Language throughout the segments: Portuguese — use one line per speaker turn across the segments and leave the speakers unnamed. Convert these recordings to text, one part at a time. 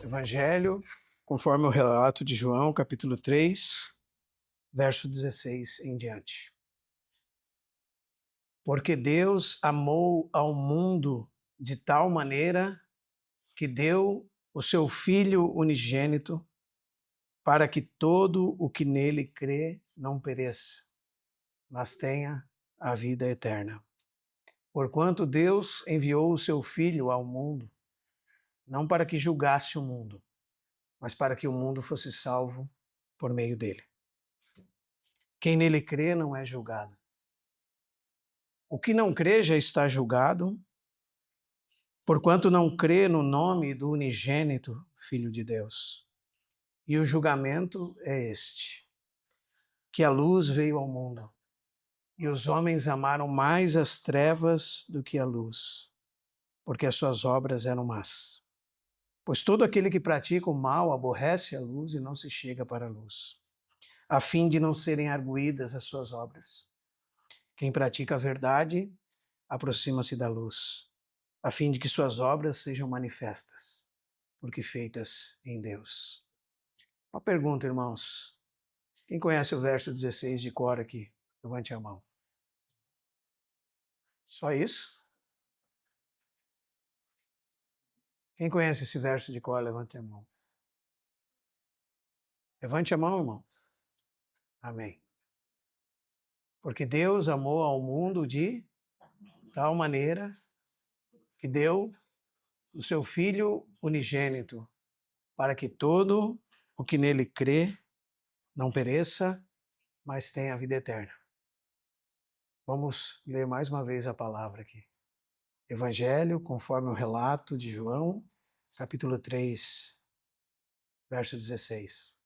Evangelho, conforme o relato de João, capítulo 3, verso 16 em diante. Porque Deus amou ao mundo de tal maneira que deu o seu Filho unigênito para que todo o que nele crê não pereça, mas tenha a vida eterna. Porquanto Deus enviou o seu Filho ao mundo, não para que julgasse o mundo, mas para que o mundo fosse salvo por meio dele. Quem nele crê não é julgado. O que não crê já está julgado, porquanto não crê no nome do unigênito Filho de Deus. E o julgamento é este, que a luz veio ao mundo, e os homens amaram mais as trevas do que a luz, porque as suas obras eram más. Pois todo aquele que pratica o mal aborrece a luz e não se chega para a luz, a fim de não serem arguídas as suas obras. Quem pratica a verdade aproxima-se da luz, a fim de que suas obras sejam manifestas, porque feitas em Deus. Uma pergunta, irmãos. Quem conhece o verso 16 de cor aqui? Levante a mão. Só isso? Quem conhece esse verso de cor, levante a mão. Levante a mão, irmão. Amém. Porque Deus amou ao mundo de tal maneira que deu o seu Filho unigênito, para que todo o que nele crê não pereça, mas tenha a vida eterna. Vamos ler mais uma vez a palavra aqui. Evangelho, conforme o relato de João, capítulo 3, verso 16.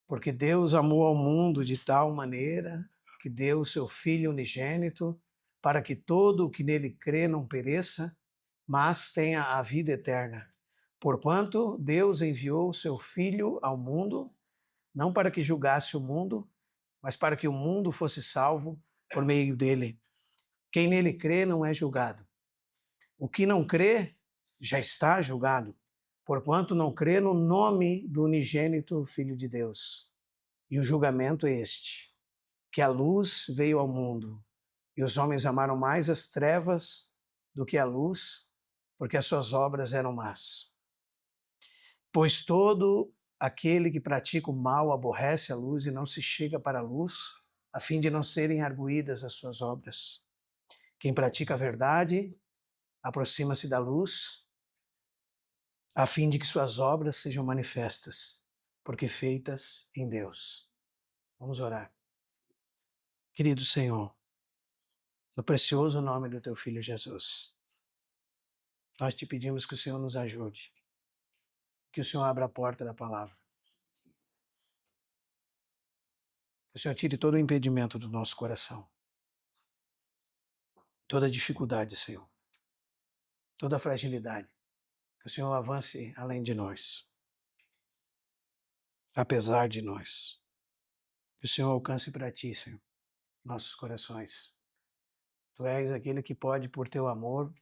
Porque Deus amou ao mundo de tal maneira que deu o seu Filho unigênito, para que todo o que nele crê não pereça, mas tenha a vida eterna. Porquanto Deus enviou o seu Filho ao mundo, não para que julgasse o mundo, mas para que o mundo fosse salvo por meio dele. Quem nele crê não é julgado. O que não crê já está julgado, porquanto não crê no nome do unigênito Filho de Deus. E o julgamento é este, que a luz veio ao mundo, e os homens amaram mais as trevas do que a luz, porque as suas obras eram más. Pois todo aquele que pratica o mal aborrece a luz e não se chega para a luz, a fim de não serem arguídas as suas obras. Quem pratica a verdade aproxima-se da luz, a fim de que suas obras sejam manifestas, porque feitas em Deus. Vamos orar. Querido Senhor, no precioso nome do teu Filho Jesus, nós te pedimos que o Senhor nos ajude, que o Senhor abra a porta da palavra, que o Senhor tire todo o impedimento do nosso coração, toda dificuldade, Senhor, toda fragilidade, que o Senhor avance além de nós, apesar de nós, que o Senhor alcance para ti, Senhor, nossos corações. Tu és aquele que pode, por teu amor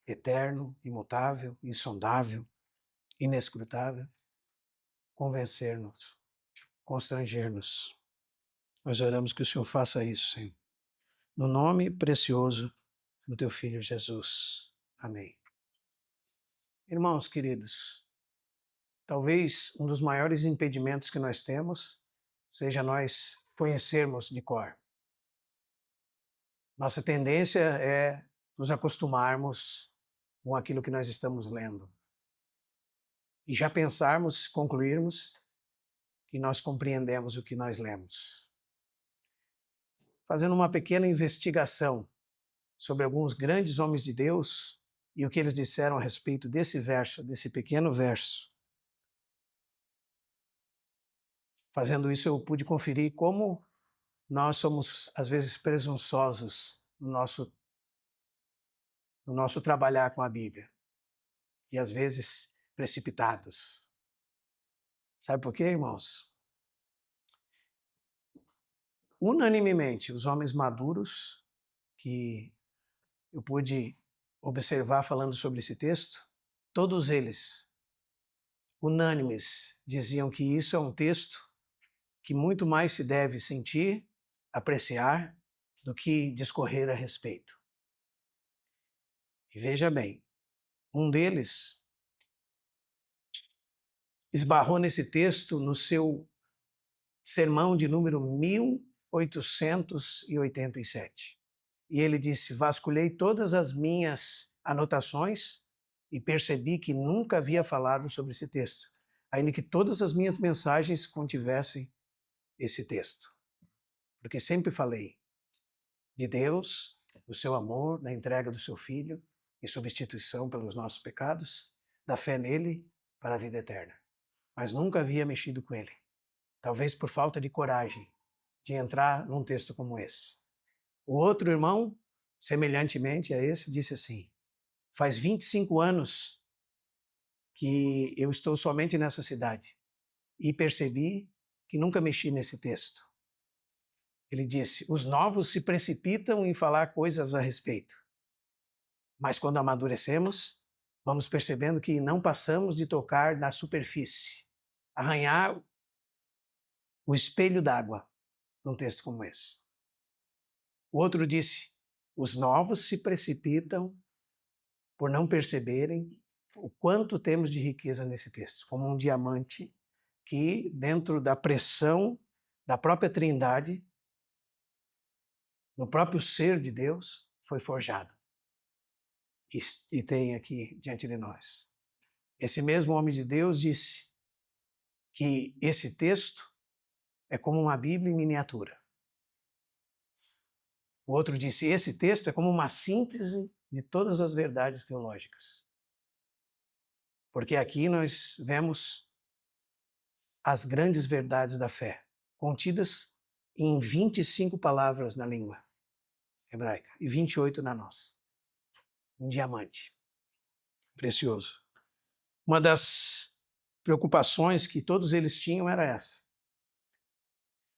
eterno, imutável, insondável, inescrutável, convencer-nos, constranger-nos. Nós oramos que o Senhor faça isso, Senhor. No nome precioso do teu Filho Jesus. Amém. Irmãos queridos, talvez um dos maiores impedimentos que nós temos seja nós conhecermos de cor. Nossa tendência é nos acostumarmos com aquilo que nós estamos lendo e já pensarmos, concluirmos que nós compreendemos o que nós lemos. Fazendo uma pequena investigação sobre alguns grandes homens de Deus e o que eles disseram a respeito desse verso, desse pequeno verso. Fazendo isso, eu pude conferir como nós somos, às vezes, presunçosos no nosso trabalhar com a Bíblia. E, às vezes, precipitados. Sabe por quê, irmãos? Unanimemente, os homens maduros que eu pude observar falando sobre esse texto, todos eles unânimes diziam que isso é um texto que muito mais se deve sentir, apreciar, do que discorrer a respeito. E veja bem, um deles esbarrou nesse texto no seu sermão de número 1887. E ele disse: vasculhei todas as minhas anotações e percebi que nunca havia falado sobre esse texto, ainda que todas as minhas mensagens contivessem esse texto. Porque sempre falei de Deus, do seu amor, da entrega do seu Filho em substituição pelos nossos pecados, da fé nele para a vida eterna. Mas nunca havia mexido com ele, talvez por falta de coragem de entrar num texto como esse. O outro irmão, semelhantemente a esse, disse assim: faz 25 anos que eu estou somente nessa cidade e percebi que nunca mexi nesse texto. Ele disse: os novos se precipitam em falar coisas a respeito, mas quando amadurecemos, vamos percebendo que não passamos de tocar na superfície, arranhar o espelho d'água num texto como esse. O outro disse: os novos se precipitam por não perceberem o quanto temos de riqueza nesse texto, como um diamante que, dentro da pressão da própria Trindade, no próprio ser de Deus, foi forjado. E tem aqui diante de nós. Esse mesmo homem de Deus disse que esse texto é como uma Bíblia em miniatura. O outro disse: esse texto é como uma síntese de todas as verdades teológicas. Porque aqui nós vemos as grandes verdades da fé, contidas em 25 palavras na língua hebraica e 28 na nossa. Um diamante precioso. Uma das preocupações que todos eles tinham era essa,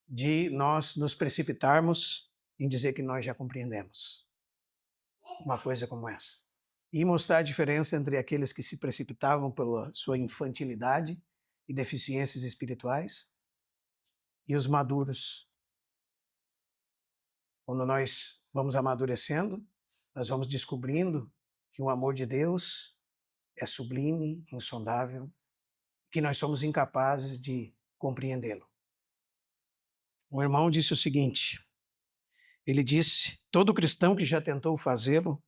de nós nos precipitarmos em dizer que nós já compreendemos uma coisa como essa. E mostrar a diferença entre aqueles que se precipitavam pela sua infantilidade e deficiências espirituais e os maduros. Quando nós vamos amadurecendo, nós vamos descobrindo que o amor de Deus é sublime, insondável, que nós somos incapazes de compreendê-lo. Um irmão disse o seguinte, ele disse: todo cristão que já tentou fazê-lo,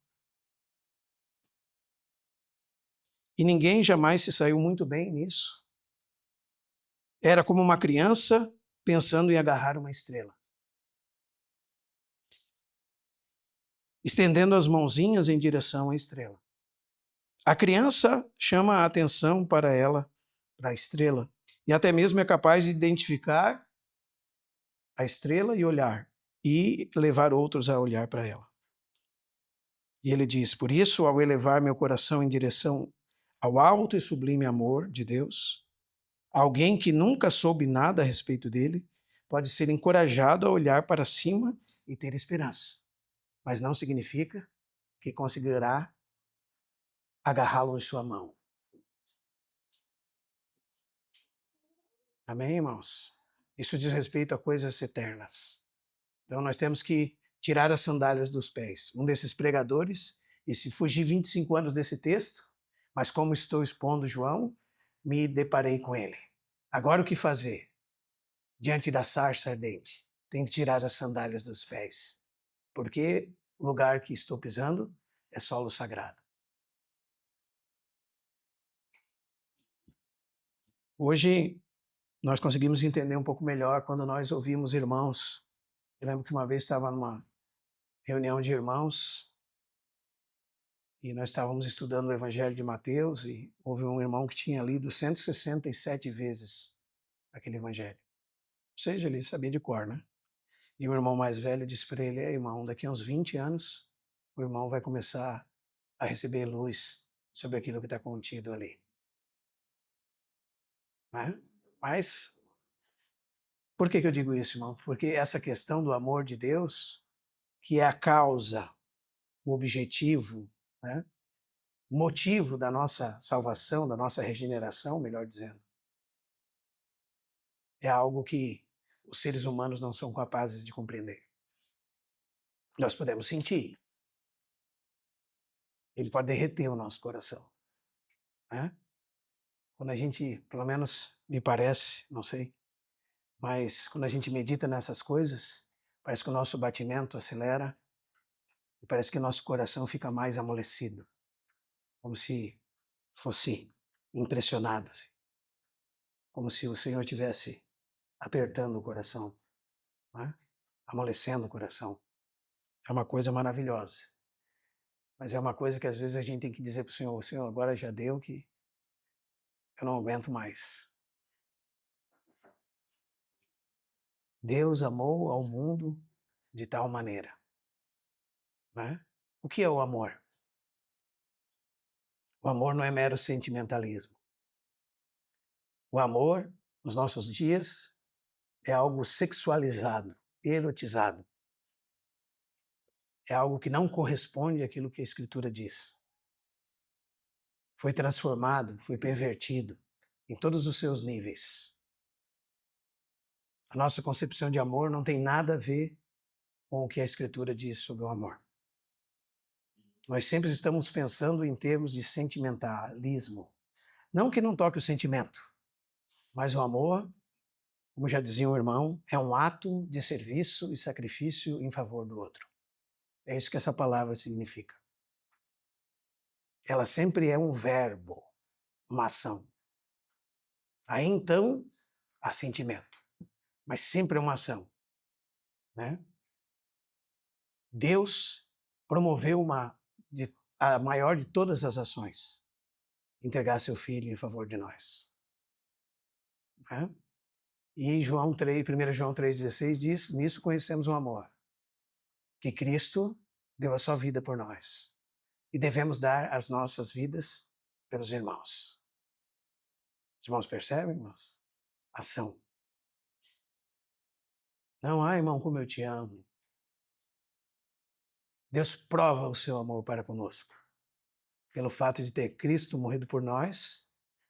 e ninguém jamais se saiu muito bem nisso, era como uma criança pensando em agarrar uma estrela, estendendo as mãozinhas em direção à estrela. A criança chama a atenção para ela, para a estrela, e até mesmo é capaz de identificar a estrela e olhar, e levar outros a olhar para ela. E ele diz: por isso, ao elevar meu coração em direção ao alto e sublime amor de Deus, alguém que nunca soube nada a respeito dele pode ser encorajado a olhar para cima e ter esperança. Mas não significa que conseguirá agarrá-lo em sua mão. Amém, irmãos? Isso diz respeito a coisas eternas. Então nós temos que tirar as sandálias dos pés. Um desses pregadores, e se fugir 25 anos desse texto, mas como estou expondo João, me deparei com ele. Agora o que fazer? Diante da sarça ardente, tenho que tirar as sandálias dos pés, porque o lugar que estou pisando é solo sagrado. Hoje nós conseguimos entender um pouco melhor quando nós ouvimos irmãos. Eu lembro que uma vez estava numa reunião de irmãos e nós estávamos estudando o Evangelho de Mateus e houve um irmão que tinha lido 167 vezes aquele Evangelho. Ou seja, ele sabia de cor, né? E o irmão mais velho disse para ele: irmão, daqui a uns 20 anos o irmão vai começar a receber luz sobre aquilo que está contido ali. Né? Mas, por que eu digo isso, irmão? Porque essa questão do amor de Deus, que é a causa, o objetivo, né, motivo da nossa salvação, da nossa regeneração, melhor dizendo, é algo que os seres humanos não são capazes de compreender. Nós podemos sentir. Ele pode derreter o nosso coração. Né? Quando a gente, pelo menos me parece, não sei, mas quando a gente medita nessas coisas, parece que o nosso batimento acelera e parece que o nosso coração fica mais amolecido, como se fosse impressionado, assim. Como se o Senhor estivesse apertando o coração, né? Amolecendo o coração. É uma coisa maravilhosa. Mas é uma coisa que às vezes a gente tem que dizer para o Senhor, Senhor, agora já deu que eu não aguento mais. Deus amou ao mundo de tal maneira. Né? O que é o amor? O amor não é mero sentimentalismo. O amor, nos nossos dias, é algo sexualizado, erotizado. É algo que não corresponde àquilo que a Escritura diz. Foi transformado, foi pervertido em todos os seus níveis. A nossa concepção de amor não tem nada a ver com o que a Escritura diz sobre o amor. Nós sempre estamos pensando em termos de sentimentalismo. Não que não toque o sentimento, mas o amor, como já dizia um irmão, é um ato de serviço e sacrifício em favor do outro. É isso que essa palavra significa. Ela sempre é um verbo, uma ação. Aí então, há sentimento, mas sempre é uma ação. Né? Deus promoveu a maior de todas as ações, entregar seu Filho em favor de nós. Né? E 1 João 3,16 diz, nisso conhecemos o amor, que Cristo deu a sua vida por nós. E devemos dar as nossas vidas pelos irmãos. Os irmãos percebem, irmãos? Ação. Não, irmão, como eu te amo. Deus prova o seu amor para conosco, pelo fato de ter Cristo morrido por nós,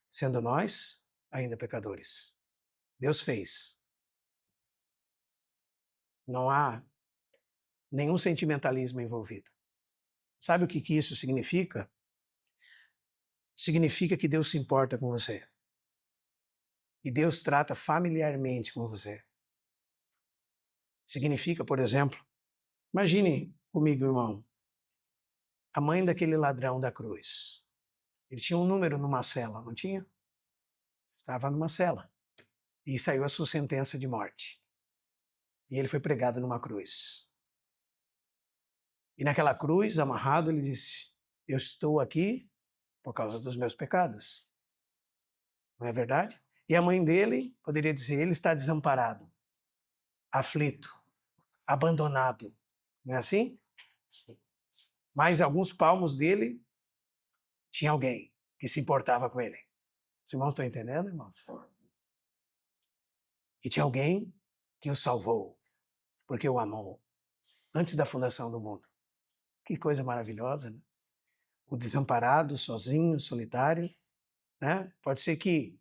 sendo nós ainda pecadores. Deus fez. Não há nenhum sentimentalismo envolvido. Sabe o que isso significa? Significa que Deus se importa com você. E Deus trata familiarmente com você. Significa, por exemplo, imagine comigo, irmão, a mãe daquele ladrão da cruz. Ele tinha um número numa cela, não tinha? Estava numa cela. E saiu a sua sentença de morte. E ele foi pregado numa cruz. E naquela cruz, amarrado, ele disse, eu estou aqui por causa dos meus pecados. Não é verdade? E a mãe dele poderia dizer, ele está desamparado, aflito, abandonado. Não é assim? Mas alguns palmos dele tinha alguém que se importava com ele. Os irmãos estão entendendo, irmãos? E tinha alguém que o salvou, porque o amou, antes da fundação do mundo. Que coisa maravilhosa, né? O desamparado, sozinho, solitário, né? Pode ser que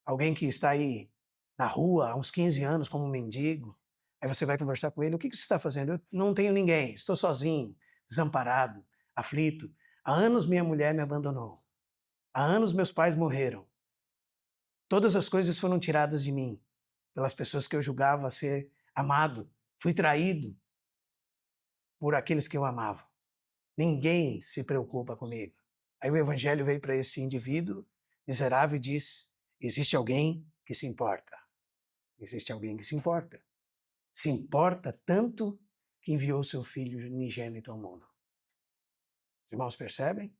alguém que está aí na rua há uns 15 anos como um mendigo, aí você vai conversar com ele, o que você está fazendo? Eu não tenho ninguém, estou sozinho, desamparado, aflito. Há anos minha mulher me abandonou. Há anos meus pais morreram. Todas as coisas foram tiradas de mim pelas pessoas que eu julgava ser amado. Fui traído por aqueles que eu amava. Ninguém se preocupa comigo. Aí o evangelho veio para esse indivíduo miserável e diz, existe alguém que se importa. Existe alguém que se importa. Se importa tanto que enviou seu filho unigênito ao mundo. Os irmãos percebem?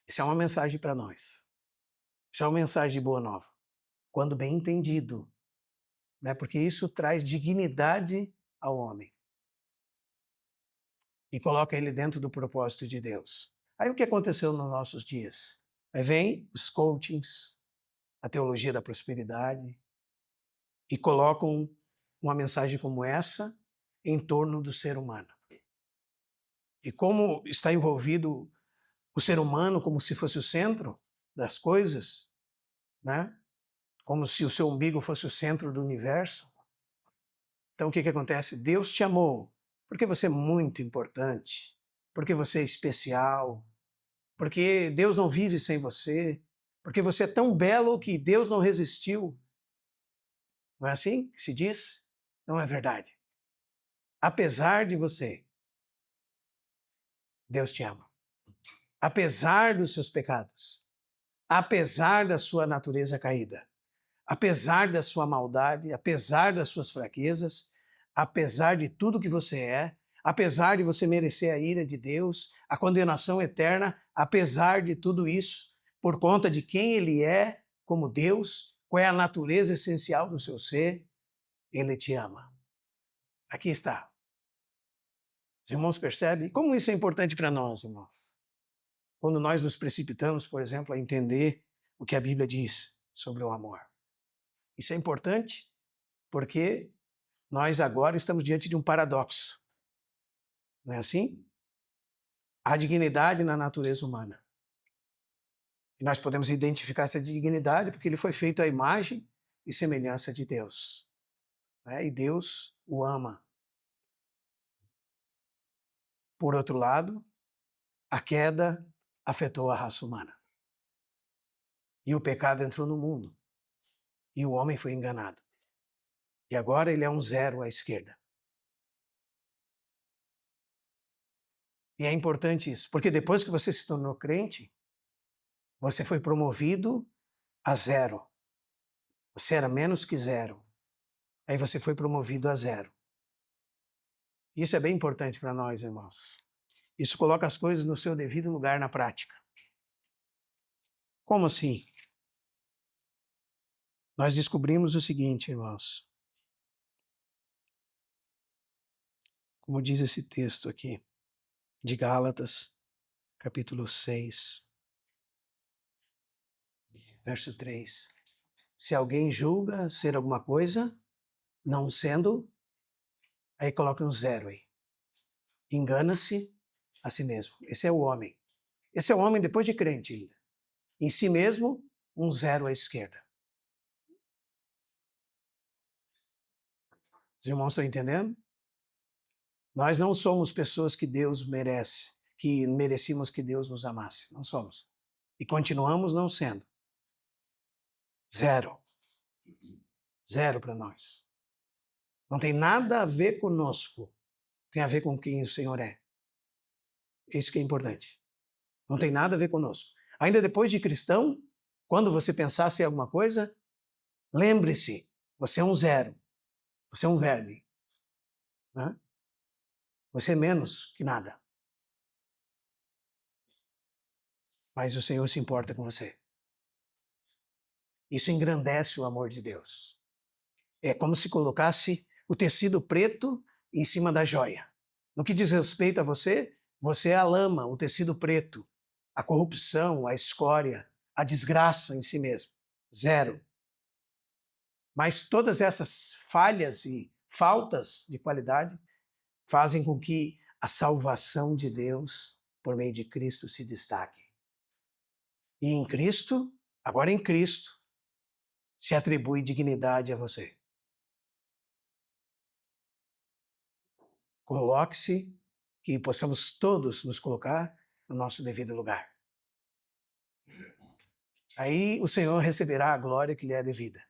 Isso é uma mensagem para nós. Isso é uma mensagem de boa nova. Quando bem entendido, né? Porque isso traz dignidade ao homem. E coloca ele dentro do propósito de Deus. Aí o que aconteceu nos nossos dias? Aí vem os coachings, a teologia da prosperidade, e colocam uma mensagem como essa em torno do ser humano. E como está envolvido o ser humano como se fosse o centro das coisas, né? Como se o seu umbigo fosse o centro do universo. Então o que acontece? Deus te amou porque você é muito importante, porque você é especial, porque Deus não vive sem você, porque você é tão belo que Deus não resistiu. Não é assim que se diz? Não é verdade. Apesar de você, Deus te ama. Apesar dos seus pecados, apesar da sua natureza caída, apesar da sua maldade, apesar das suas fraquezas, apesar de tudo que você é, apesar de você merecer a ira de Deus, a condenação eterna, apesar de tudo isso, por conta de quem Ele é como Deus, qual é a natureza essencial do seu ser, Ele te ama. Aqui está. Os irmãos percebem como isso é importante para nós, irmãos. Quando nós nos precipitamos, por exemplo, a entender o que a Bíblia diz sobre o amor. Isso é importante porque nós agora estamos diante de um paradoxo. Não é assim? Há dignidade na natureza humana. E nós podemos identificar essa dignidade porque ele foi feito à imagem e semelhança de Deus. Né? E Deus o ama. Por outro lado, a queda afetou a raça humana. E o pecado entrou no mundo. E o homem foi enganado. E agora ele é um zero à esquerda. E é importante isso, porque depois que você se tornou crente, você foi promovido a zero. Você era menos que zero. Aí você foi promovido a zero. Isso é bem importante para nós, irmãos. Isso coloca as coisas no seu devido lugar na prática. Como assim? Nós descobrimos o seguinte, irmãos. Como diz esse texto aqui, de Gálatas, capítulo 6, verso 3. Se alguém julga ser alguma coisa, não sendo, aí coloca um zero aí. Engana-se a si mesmo. Esse é o homem. Esse é o homem depois de crente ainda. Em si mesmo, um zero à esquerda. Os irmãos estão entendendo? Nós não somos pessoas que Deus merece, que merecíamos que Deus nos amasse. Não somos. E continuamos não sendo. Zero. Zero para nós. Não tem nada a ver conosco. Tem a ver com quem o Senhor é. Isso que é importante. Não tem nada a ver conosco. Ainda depois de cristão, quando você pensasse em alguma coisa, lembre-se, você é um zero. Você é um verme. Né? Você é menos que nada. Mas o Senhor se importa com você. Isso engrandece o amor de Deus. É como se colocasse o tecido preto em cima da joia. No que diz respeito a você, você é a lama, o tecido preto, a corrupção, a escória, a desgraça em si mesmo. Zero. Mas todas essas falhas e faltas de qualidade fazem com que a salvação de Deus, por meio de Cristo, se destaque. E em Cristo, agora em Cristo, se atribui dignidade a você. Coloque-se, que possamos todos nos colocar no nosso devido lugar. Aí o Senhor receberá a glória que lhe é devida.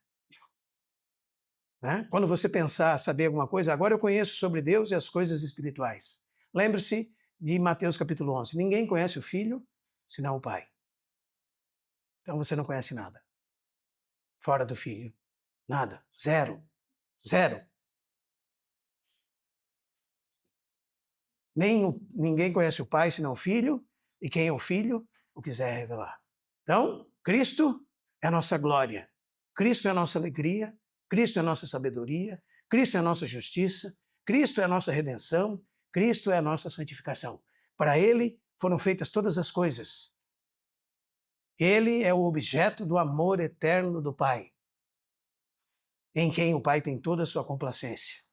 Né? Quando você pensar, saber alguma coisa, agora eu conheço sobre Deus e as coisas espirituais. Lembre-se de Mateus capítulo 11. Ninguém conhece o Filho, senão o Pai. Então você não conhece nada. Fora do Filho. Nada. Zero. Zero. Ninguém conhece o Pai, senão o Filho, e quem é o Filho, o quiser revelar. Então, Cristo é a nossa glória. Cristo é a nossa alegria. Cristo é a nossa sabedoria. Cristo é a nossa justiça. Cristo é a nossa redenção. Cristo é a nossa santificação. Para Ele foram feitas todas as coisas. Ele é o objeto do amor eterno do Pai, em quem o Pai tem toda a sua complacência.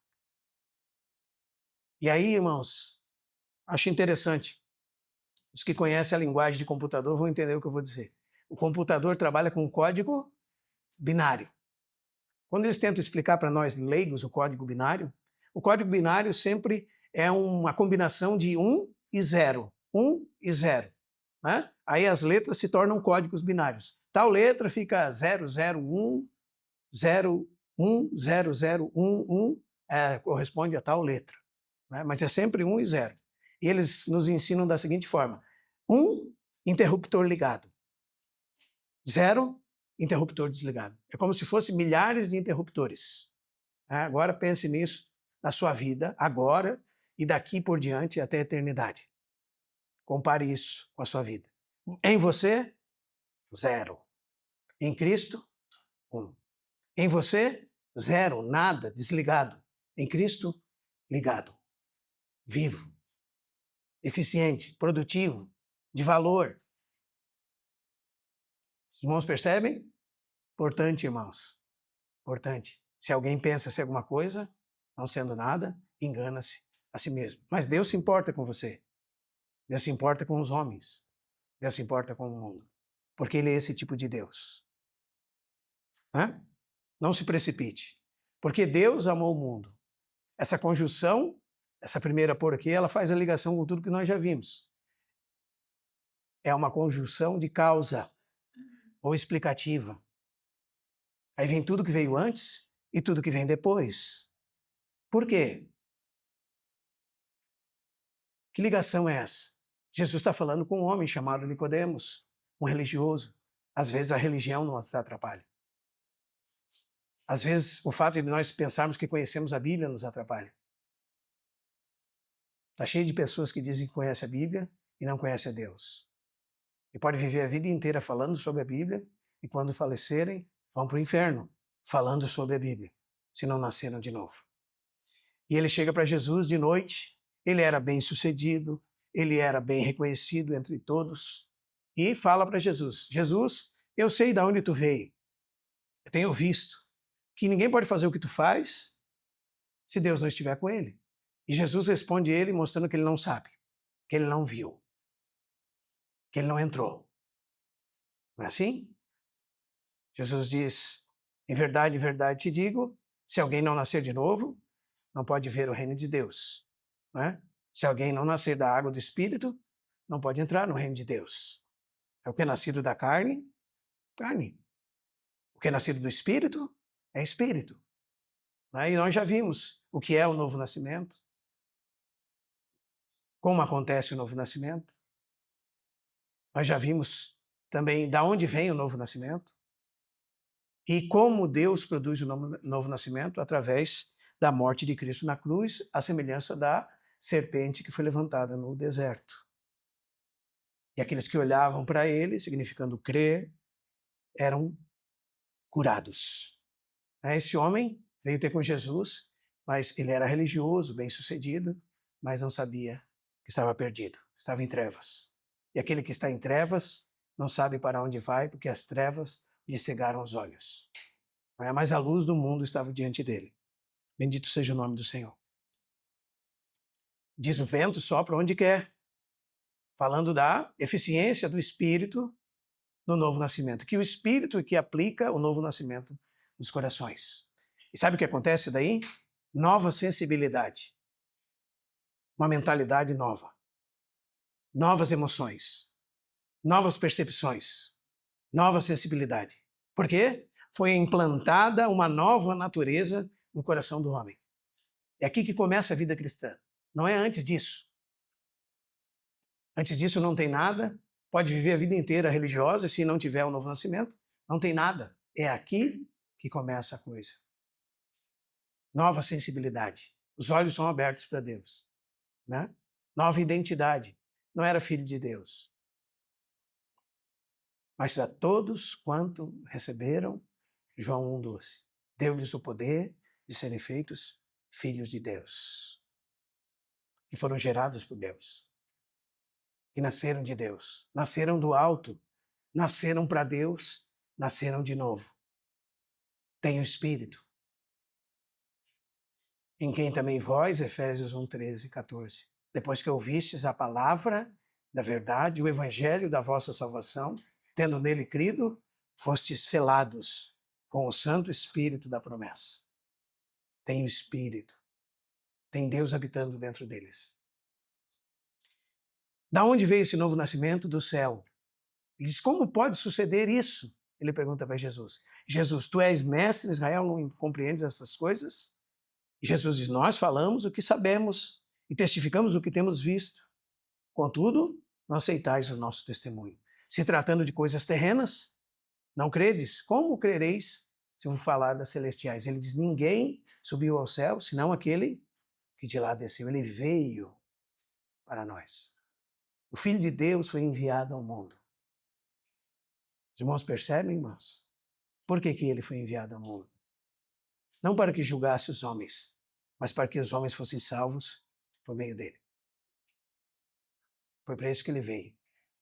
E aí, irmãos, acho interessante. Os que conhecem a linguagem de computador vão entender o que eu vou dizer. O computador trabalha com código binário. Quando eles tentam explicar para nós leigos o código binário sempre é uma combinação de 1 e 0. 1 e 0. Né? Aí as letras se tornam códigos binários. Tal letra fica 001, 01, 0011, corresponde a tal letra. Né? Mas é sempre 1 e 0. E eles nos ensinam da seguinte forma: 1, interruptor ligado. 0, interruptor desligado. É como se fosse milhares de interruptores. Agora pense nisso na sua vida, agora e daqui por diante até a eternidade. Compare isso com a sua vida. Em você, 0. Em Cristo, 1. Em você, 0, nada, desligado. Em Cristo, ligado. Vivo. Eficiente, produtivo, de valor. Os irmãos percebem? Importante, irmãos. Importante. Se alguém pensa ser alguma coisa, não sendo nada, engana-se a si mesmo. Mas Deus se importa com você. Deus se importa com os homens. Deus se importa com o mundo. Porque Ele é esse tipo de Deus. Não se precipite. Porque Deus amou o mundo. Essa conjunção, essa primeira porque, ela faz a ligação com tudo que nós já vimos. É uma conjunção de causa ou explicativa. Aí vem tudo que veio antes e tudo que vem depois. Por quê? Que ligação é essa? Jesus está falando com um homem chamado Nicodemos, um religioso. Às vezes a religião nos atrapalha. Às vezes o fato de nós pensarmos que conhecemos a Bíblia nos atrapalha. Está cheio de pessoas que dizem que conhecem a Bíblia e não conhecem a Deus. E pode viver a vida inteira falando sobre a Bíblia e quando falecerem vão para o inferno falando sobre a Bíblia, se não nasceram de novo. E ele chega para Jesus de noite, ele era bem sucedido, ele era bem reconhecido entre todos e fala para Jesus: Jesus, eu sei de onde tu veio, eu tenho visto que ninguém pode fazer o que tu faz se Deus não estiver com ele. E Jesus responde a ele mostrando que ele não sabe, que ele não viu, que ele não entrou. Não é assim? Jesus diz: em verdade te digo, se alguém não nascer de novo, não pode ver o reino de Deus. Não é? Se alguém não nascer da água do Espírito, não pode entrar no reino de Deus. É o que é nascido da carne, carne. O que é nascido do Espírito, é Espírito. E nós já vimos o que é o novo nascimento, como acontece o novo nascimento. Nós já vimos também de onde vem o novo nascimento e como Deus produz o novo nascimento através da morte de Cristo na cruz, à semelhança da serpente que foi levantada no deserto. E aqueles que olhavam para ele, significando crer, eram curados. Esse homem veio ter com Jesus, mas ele era religioso, bem-sucedido, mas não sabia que estava perdido, estava em trevas. E aquele que está em trevas não sabe para onde vai, porque as trevas lhe cegaram os olhos. Mas a luz do mundo estava diante dele. Bendito seja o nome do Senhor. Diz o vento sopra onde quer, falando da eficiência do Espírito no novo nascimento, que o Espírito que aplica o novo nascimento nos corações. E sabe o que acontece daí? Nova sensibilidade, uma mentalidade nova, novas emoções, novas percepções, nova sensibilidade. Por quê? Foi implantada uma nova natureza no coração do homem. É aqui que começa a vida cristã. Não é antes disso. Antes disso não tem nada. Pode viver a vida inteira religiosa, se não tiver o novo nascimento, não tem nada. É aqui que começa a coisa. Nova sensibilidade. Os olhos são abertos para Deus. Né? Nova identidade. Não era filho de Deus. Mas a todos quanto receberam, João 1,12, deu-lhes o poder de serem feitos filhos de Deus. Que foram gerados por Deus. Que nasceram de Deus. Nasceram do alto. Nasceram para Deus. Nasceram de novo. Tem o Espírito. Em quem também vós, Efésios 1, 13, 14. Depois que ouvistes a palavra da verdade, o evangelho da vossa salvação, tendo nele crido, fostes selados com o Santo Espírito da promessa. Tem o Espírito, tem Deus habitando dentro deles. Da onde veio esse novo nascimento? Do céu. Ele diz, como pode suceder isso? Ele pergunta para Jesus. Jesus, tu és mestre em Israel, não compreendes essas coisas? E Jesus diz, nós falamos o que sabemos e testificamos o que temos visto. Contudo, não aceitais o nosso testemunho. Se tratando de coisas terrenas, não credes? Como crereis se eu falar das celestiais? Ele diz, ninguém subiu ao céu, senão aquele que de lá desceu. Ele veio para nós. O Filho de Deus foi enviado ao mundo. Os irmãos percebem, irmãos? Por que ele foi enviado ao mundo? Não para que julgasse os homens, mas para que os homens fossem salvos por meio dele. Foi para isso que ele veio.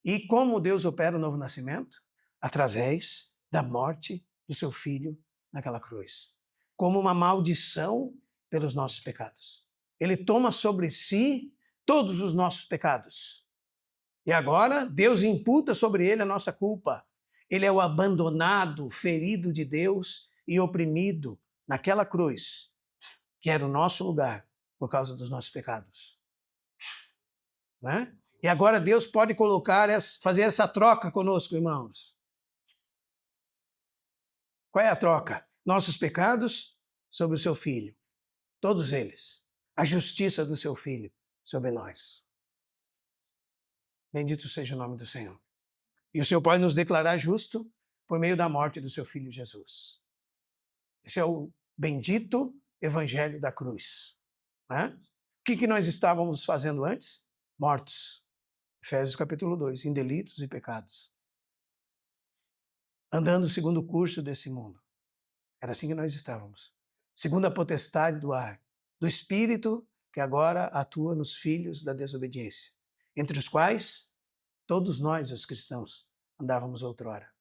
E como Deus opera o novo nascimento? Através da morte do seu Filho naquela cruz. Como uma maldição pelos nossos pecados. Ele toma sobre si todos os nossos pecados. E agora Deus imputa sobre ele a nossa culpa. Ele é o abandonado, ferido de Deus e oprimido naquela cruz, que era o nosso lugar por causa dos nossos pecados. Né? E agora Deus pode fazer essa troca conosco, irmãos. Qual é a troca? Nossos pecados sobre o seu Filho. Todos eles. A justiça do seu Filho sobre nós. Bendito seja o nome do Senhor. E o Senhor pode nos declarar justo por meio da morte do seu Filho Jesus. Esse é o bendito evangelho da cruz. Né? O que nós estávamos fazendo antes? Mortos. Efésios capítulo 2, em delitos e pecados. Andando segundo o curso desse mundo. Era assim que nós estávamos. Segundo a potestade do ar, do Espírito que agora atua nos filhos da desobediência, entre os quais todos nós, os cristãos, andávamos outrora,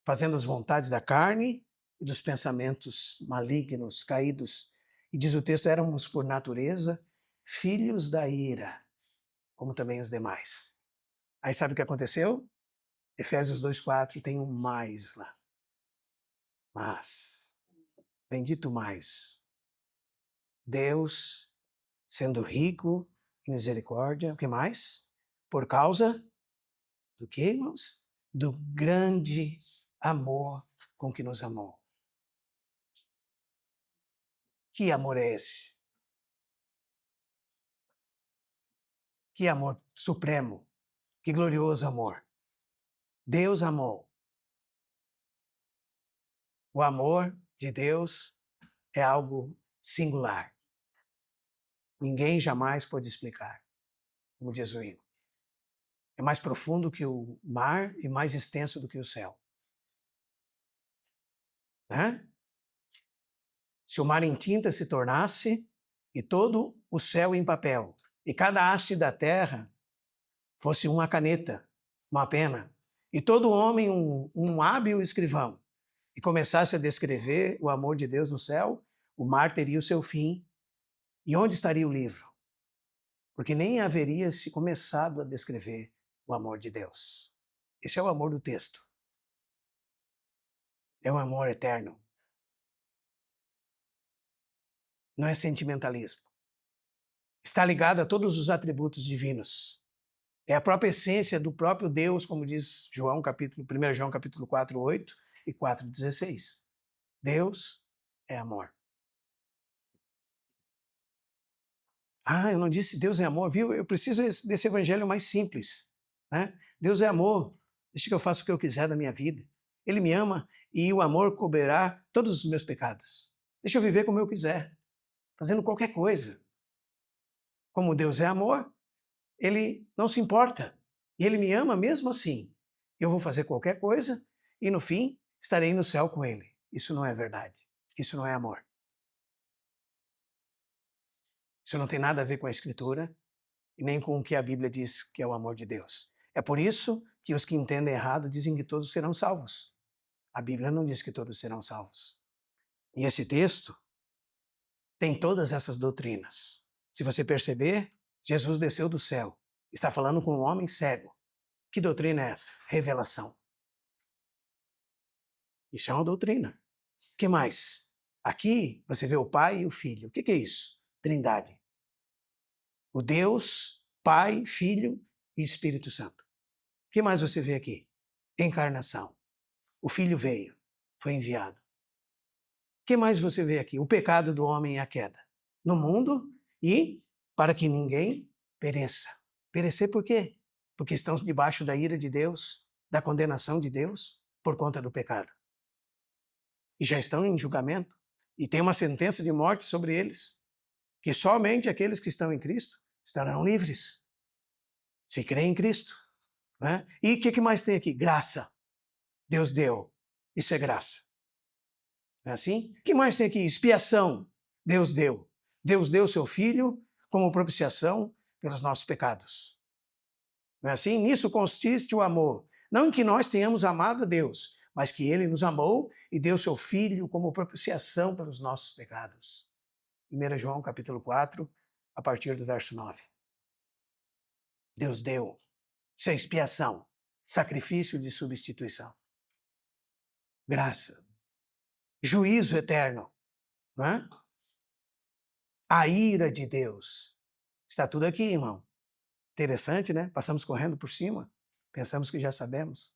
fazendo as vontades da carne e dos pensamentos malignos, caídos. E diz o texto, éramos por natureza filhos da ira, como também os demais. Aí sabe o que aconteceu? Efésios 2,4 tem um mais lá. Mas, bendito mais, Deus, sendo rico em misericórdia, o que mais? Por causa do que, irmãos? Do grande amor com que nos amou. Que amor é esse? Que amor supremo, que glorioso amor. Deus amou. O amor de Deus é algo singular. Ninguém jamais pode explicar, como diz o hino. É mais profundo que o mar e mais extenso do que o céu. Né? Se o mar em tinta se tornasse, e todo o céu em papel, e cada haste da terra fosse uma caneta, uma pena, e todo homem um hábil escrivão, e começasse a descrever o amor de Deus no céu, o mar teria o seu fim. E onde estaria o livro? Porque nem haveria se começado a descrever o amor de Deus. Esse é o amor do texto. É um amor eterno. Não é sentimentalismo. Está ligado a todos os atributos divinos. É a própria essência do próprio Deus, como diz 1 João capítulo 4, 8 e 4, 16. Deus é amor. Ah, eu não disse Deus é amor, viu? Eu preciso desse evangelho mais simples. Né? Deus é amor. Deixa que eu faça o que eu quiser da minha vida. Ele me ama e o amor cobrirá todos os meus pecados. Deixa eu viver como eu quiser, fazendo qualquer coisa. Como Deus é amor, Ele não se importa. E Ele me ama mesmo assim. Eu vou fazer qualquer coisa e no fim estarei no céu com Ele. Isso não é verdade. Isso não é amor. Isso não tem nada a ver com a Escritura e nem com o que a Bíblia diz que é o amor de Deus. É por isso que os que entendem errado dizem que todos serão salvos. A Bíblia não diz que todos serão salvos. E esse texto tem todas essas doutrinas. Se você perceber, Jesus desceu do céu Está falando com um homem cego. Que doutrina é essa? Revelação. Isso é uma doutrina. O que mais? Aqui você vê o Pai e o Filho. O que é isso? Trindade. O Deus, Pai, Filho e Espírito Santo. O que mais você vê aqui? Encarnação. O Filho veio, foi enviado. O que mais você vê aqui? O pecado do homem e a queda. No mundo e para que ninguém pereça. Perecer por quê? Porque estão debaixo da ira de Deus, da condenação de Deus, por conta do pecado. E já estão em julgamento. E tem uma sentença de morte sobre eles. Que somente aqueles que estão em Cristo estarão livres. Se crê em Cristo. Né? E o que mais tem aqui? Graça. Deus deu. Isso é graça. Não é assim? O que mais tem aqui? Expiação. Deus deu. Deus deu seu Filho como propiciação pelos nossos pecados. Não é assim? Nisso consiste o amor. Não em que nós tenhamos amado a Deus, mas que Ele nos amou e deu seu Filho como propiciação pelos nossos pecados. 1 João capítulo 4, a partir do verso 9. Deus deu. Isso é expiação. Sacrifício de substituição. Graça. Juízo eterno. Não é? A ira de Deus. Está tudo aqui, irmão. Interessante, né? Passamos correndo por cima. Pensamos que já sabemos.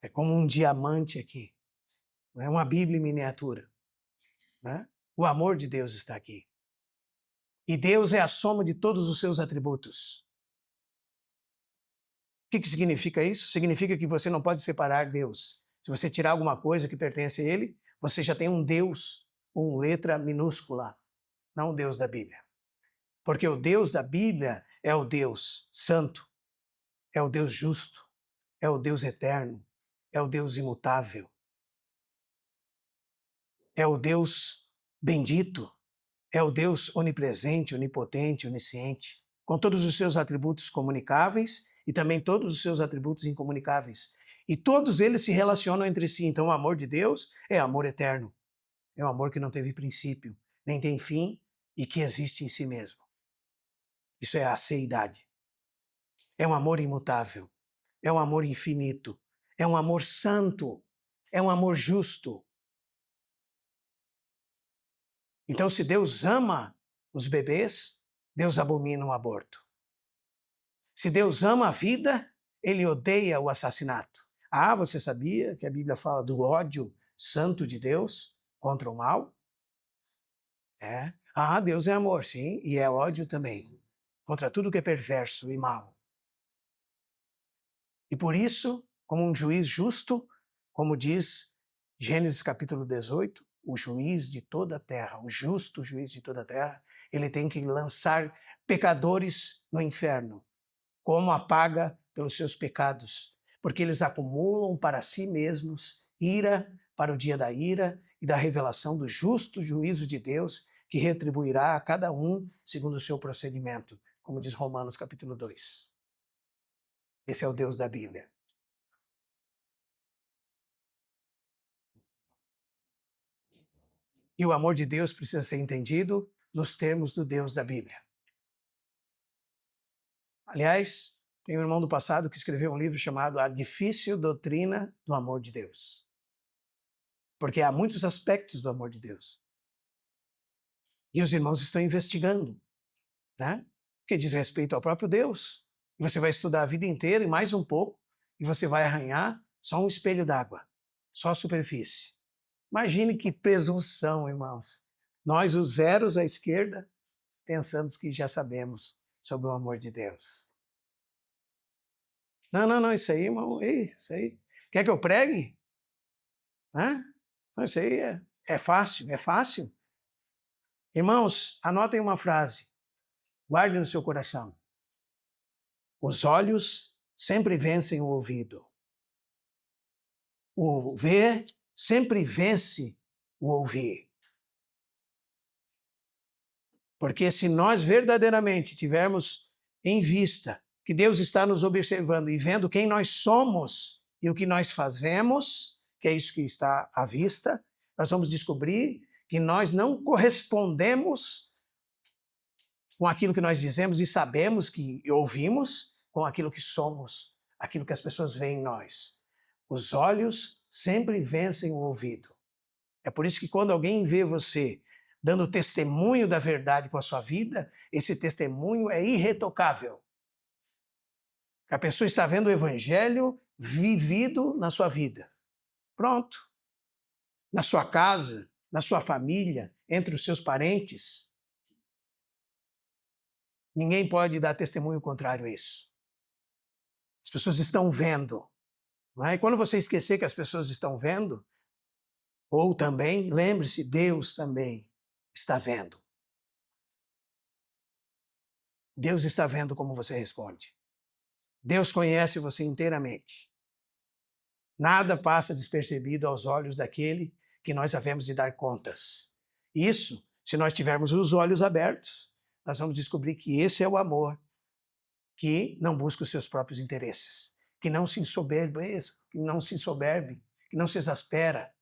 É como um diamante aqui. É uma Bíblia em miniatura. Né? O amor de Deus está aqui. E Deus é a soma de todos os seus atributos. O que significa isso? Significa que você não pode separar Deus. Se você tirar alguma coisa que pertence a Ele, você já tem um Deus com letra minúscula, não o Deus da Bíblia. Porque o Deus da Bíblia é o Deus santo, é o Deus justo, é o Deus eterno, é o Deus imutável, é o Deus bendito, é o Deus onipresente, onipotente, onisciente, com todos os seus atributos comunicáveis e também todos os seus atributos incomunicáveis. E todos eles se relacionam entre si. Então o amor de Deus é amor eterno. É um amor que não teve princípio, nem tem fim e que existe em si mesmo. Isso é a aceidade. É um amor imutável. É um amor infinito. É um amor santo. É um amor justo. Então, se Deus ama os bebês, Deus abomina o aborto. Se Deus ama a vida, Ele odeia o assassinato. Ah, você sabia que a Bíblia fala do ódio santo de Deus contra o mal? É. Ah, Deus é amor, sim, e é ódio também, contra tudo que é perverso e mal. E por isso, como um juiz justo, como diz Gênesis capítulo 18, o juiz de toda a terra, o justo juiz de toda a terra, ele tem que lançar pecadores no inferno, como a paga pelos seus pecados, porque eles acumulam para si mesmos ira para o dia da ira e da revelação do justo juízo de Deus, que retribuirá a cada um segundo o seu procedimento, como diz Romanos capítulo 2. Esse é o Deus da Bíblia. E o amor de Deus precisa ser entendido nos termos do Deus da Bíblia. Aliás, tem um irmão do passado que escreveu um livro chamado A Difícil Doutrina do Amor de Deus. Porque há muitos aspectos do amor de Deus. E os irmãos estão investigando, né? Que diz respeito ao próprio Deus. E você vai estudar a vida inteira e mais um pouco, e você vai arranhar só um espelho d'água, só a superfície. Imagine que presunção, irmãos. Nós, os zeros à esquerda, pensando que já sabemos sobre o amor de Deus. Não, isso aí, irmão, isso aí. Quer que eu pregue? Hã? Não, isso aí é fácil, é fácil. Irmãos, anotem uma frase, guardem no seu coração. Os olhos sempre vencem o ouvido. O ver sempre vence o ouvir. Porque se nós verdadeiramente tivermos em vista que Deus está nos observando e vendo quem nós somos e o que nós fazemos, que é isso que está à vista, nós vamos descobrir que nós não correspondemos com aquilo que nós dizemos e sabemos que ouvimos, com aquilo que somos, aquilo que as pessoas veem em nós. Os olhos sempre vencem o ouvido. É por isso que quando alguém vê você dando testemunho da verdade com a sua vida, esse testemunho é irretocável. A pessoa está vendo o evangelho vivido na sua vida. Pronto. Na sua casa, na sua família, entre os seus parentes. Ninguém pode dar testemunho contrário a isso. As pessoas estão vendo. Não é? E quando você esquecer que as pessoas estão vendo, ou também, lembre-se, Deus também está vendo. Deus está vendo como você responde. Deus conhece você inteiramente. Nada passa despercebido aos olhos daquele que nós havemos de dar contas. Isso, se nós tivermos os olhos abertos, nós vamos descobrir que esse é o amor que não busca os seus próprios interesses, que não se ensoberbece, que não se ensoberbe, que não se exaspera.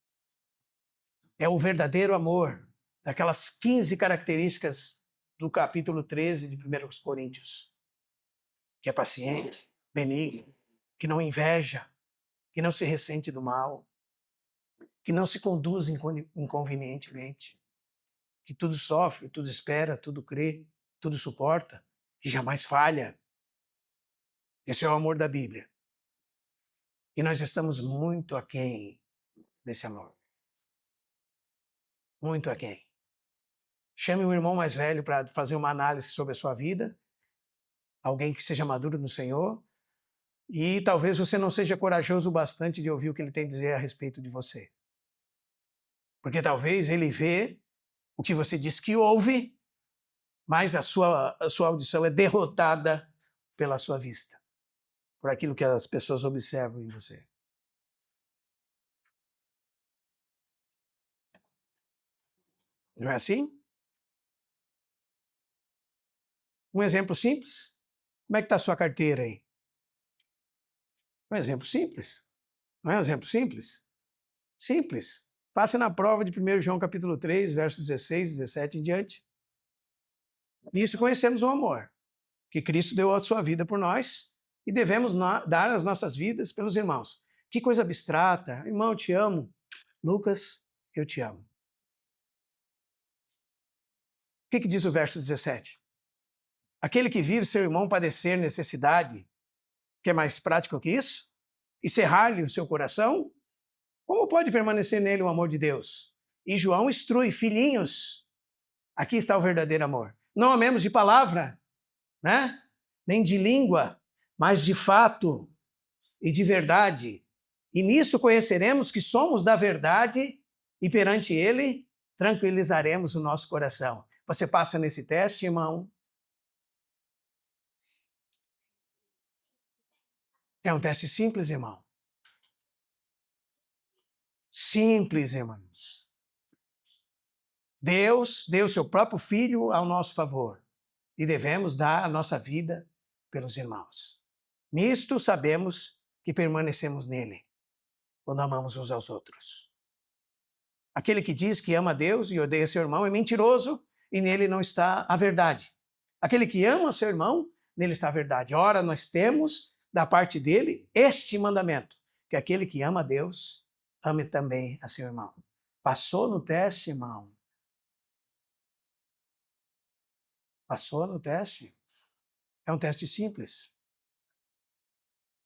É o verdadeiro amor, daquelas 15 características do capítulo 13 de 1 Coríntios, que é paciente, benigno, que não inveja, que não se ressente do mal, que não se conduz inconvenientemente, que tudo sofre, tudo espera, tudo crê, tudo suporta, que jamais falha. Esse é o amor da Bíblia. E nós estamos muito aquém desse amor. Muito aquém. Chame um irmão mais velho para fazer uma análise sobre a sua vida, alguém que seja maduro no Senhor, e talvez você não seja corajoso o bastante de ouvir o que ele tem a dizer a respeito de você. Porque talvez ele vê o que você diz que ouve, mas a sua audição é derrotada pela sua vista, por aquilo que as pessoas observam em você. Não é assim? Um exemplo simples? Como é que está a sua carteira aí? Um exemplo simples. Não é um exemplo simples? Simples. Passe na prova de 1 João capítulo 3, versos 16, 17 em diante. Nisso conhecemos o amor, que Cristo deu a sua vida por nós e devemos dar as nossas vidas pelos irmãos. Que coisa abstrata. Irmão, eu te amo. Lucas, eu te amo. O que diz o verso 17? Aquele que vir seu irmão padecer necessidade, que é mais prático que isso? E cerrar-lhe o seu coração? Como pode permanecer nele o amor de Deus? E João instrui, filhinhos, aqui está o verdadeiro amor. Não amemos de palavra, né? Nem de língua, mas de fato e de verdade. E nisto conheceremos que somos da verdade e perante ele tranquilizaremos o nosso coração. Você passa nesse teste, irmão? É um teste simples, irmão. Simples, irmãos. Deus deu seu próprio Filho ao nosso favor e devemos dar a nossa vida pelos irmãos. Nisto sabemos que permanecemos nele, quando amamos uns aos outros. Aquele que diz que ama a Deus e odeia seu irmão é mentiroso e nele não está a verdade. Aquele que ama seu irmão, nele está a verdade. Ora, nós temos da parte dele este mandamento, que aquele que ama a Deus, ame também a seu irmão. Passou no teste, irmão? Passou no teste? É um teste simples.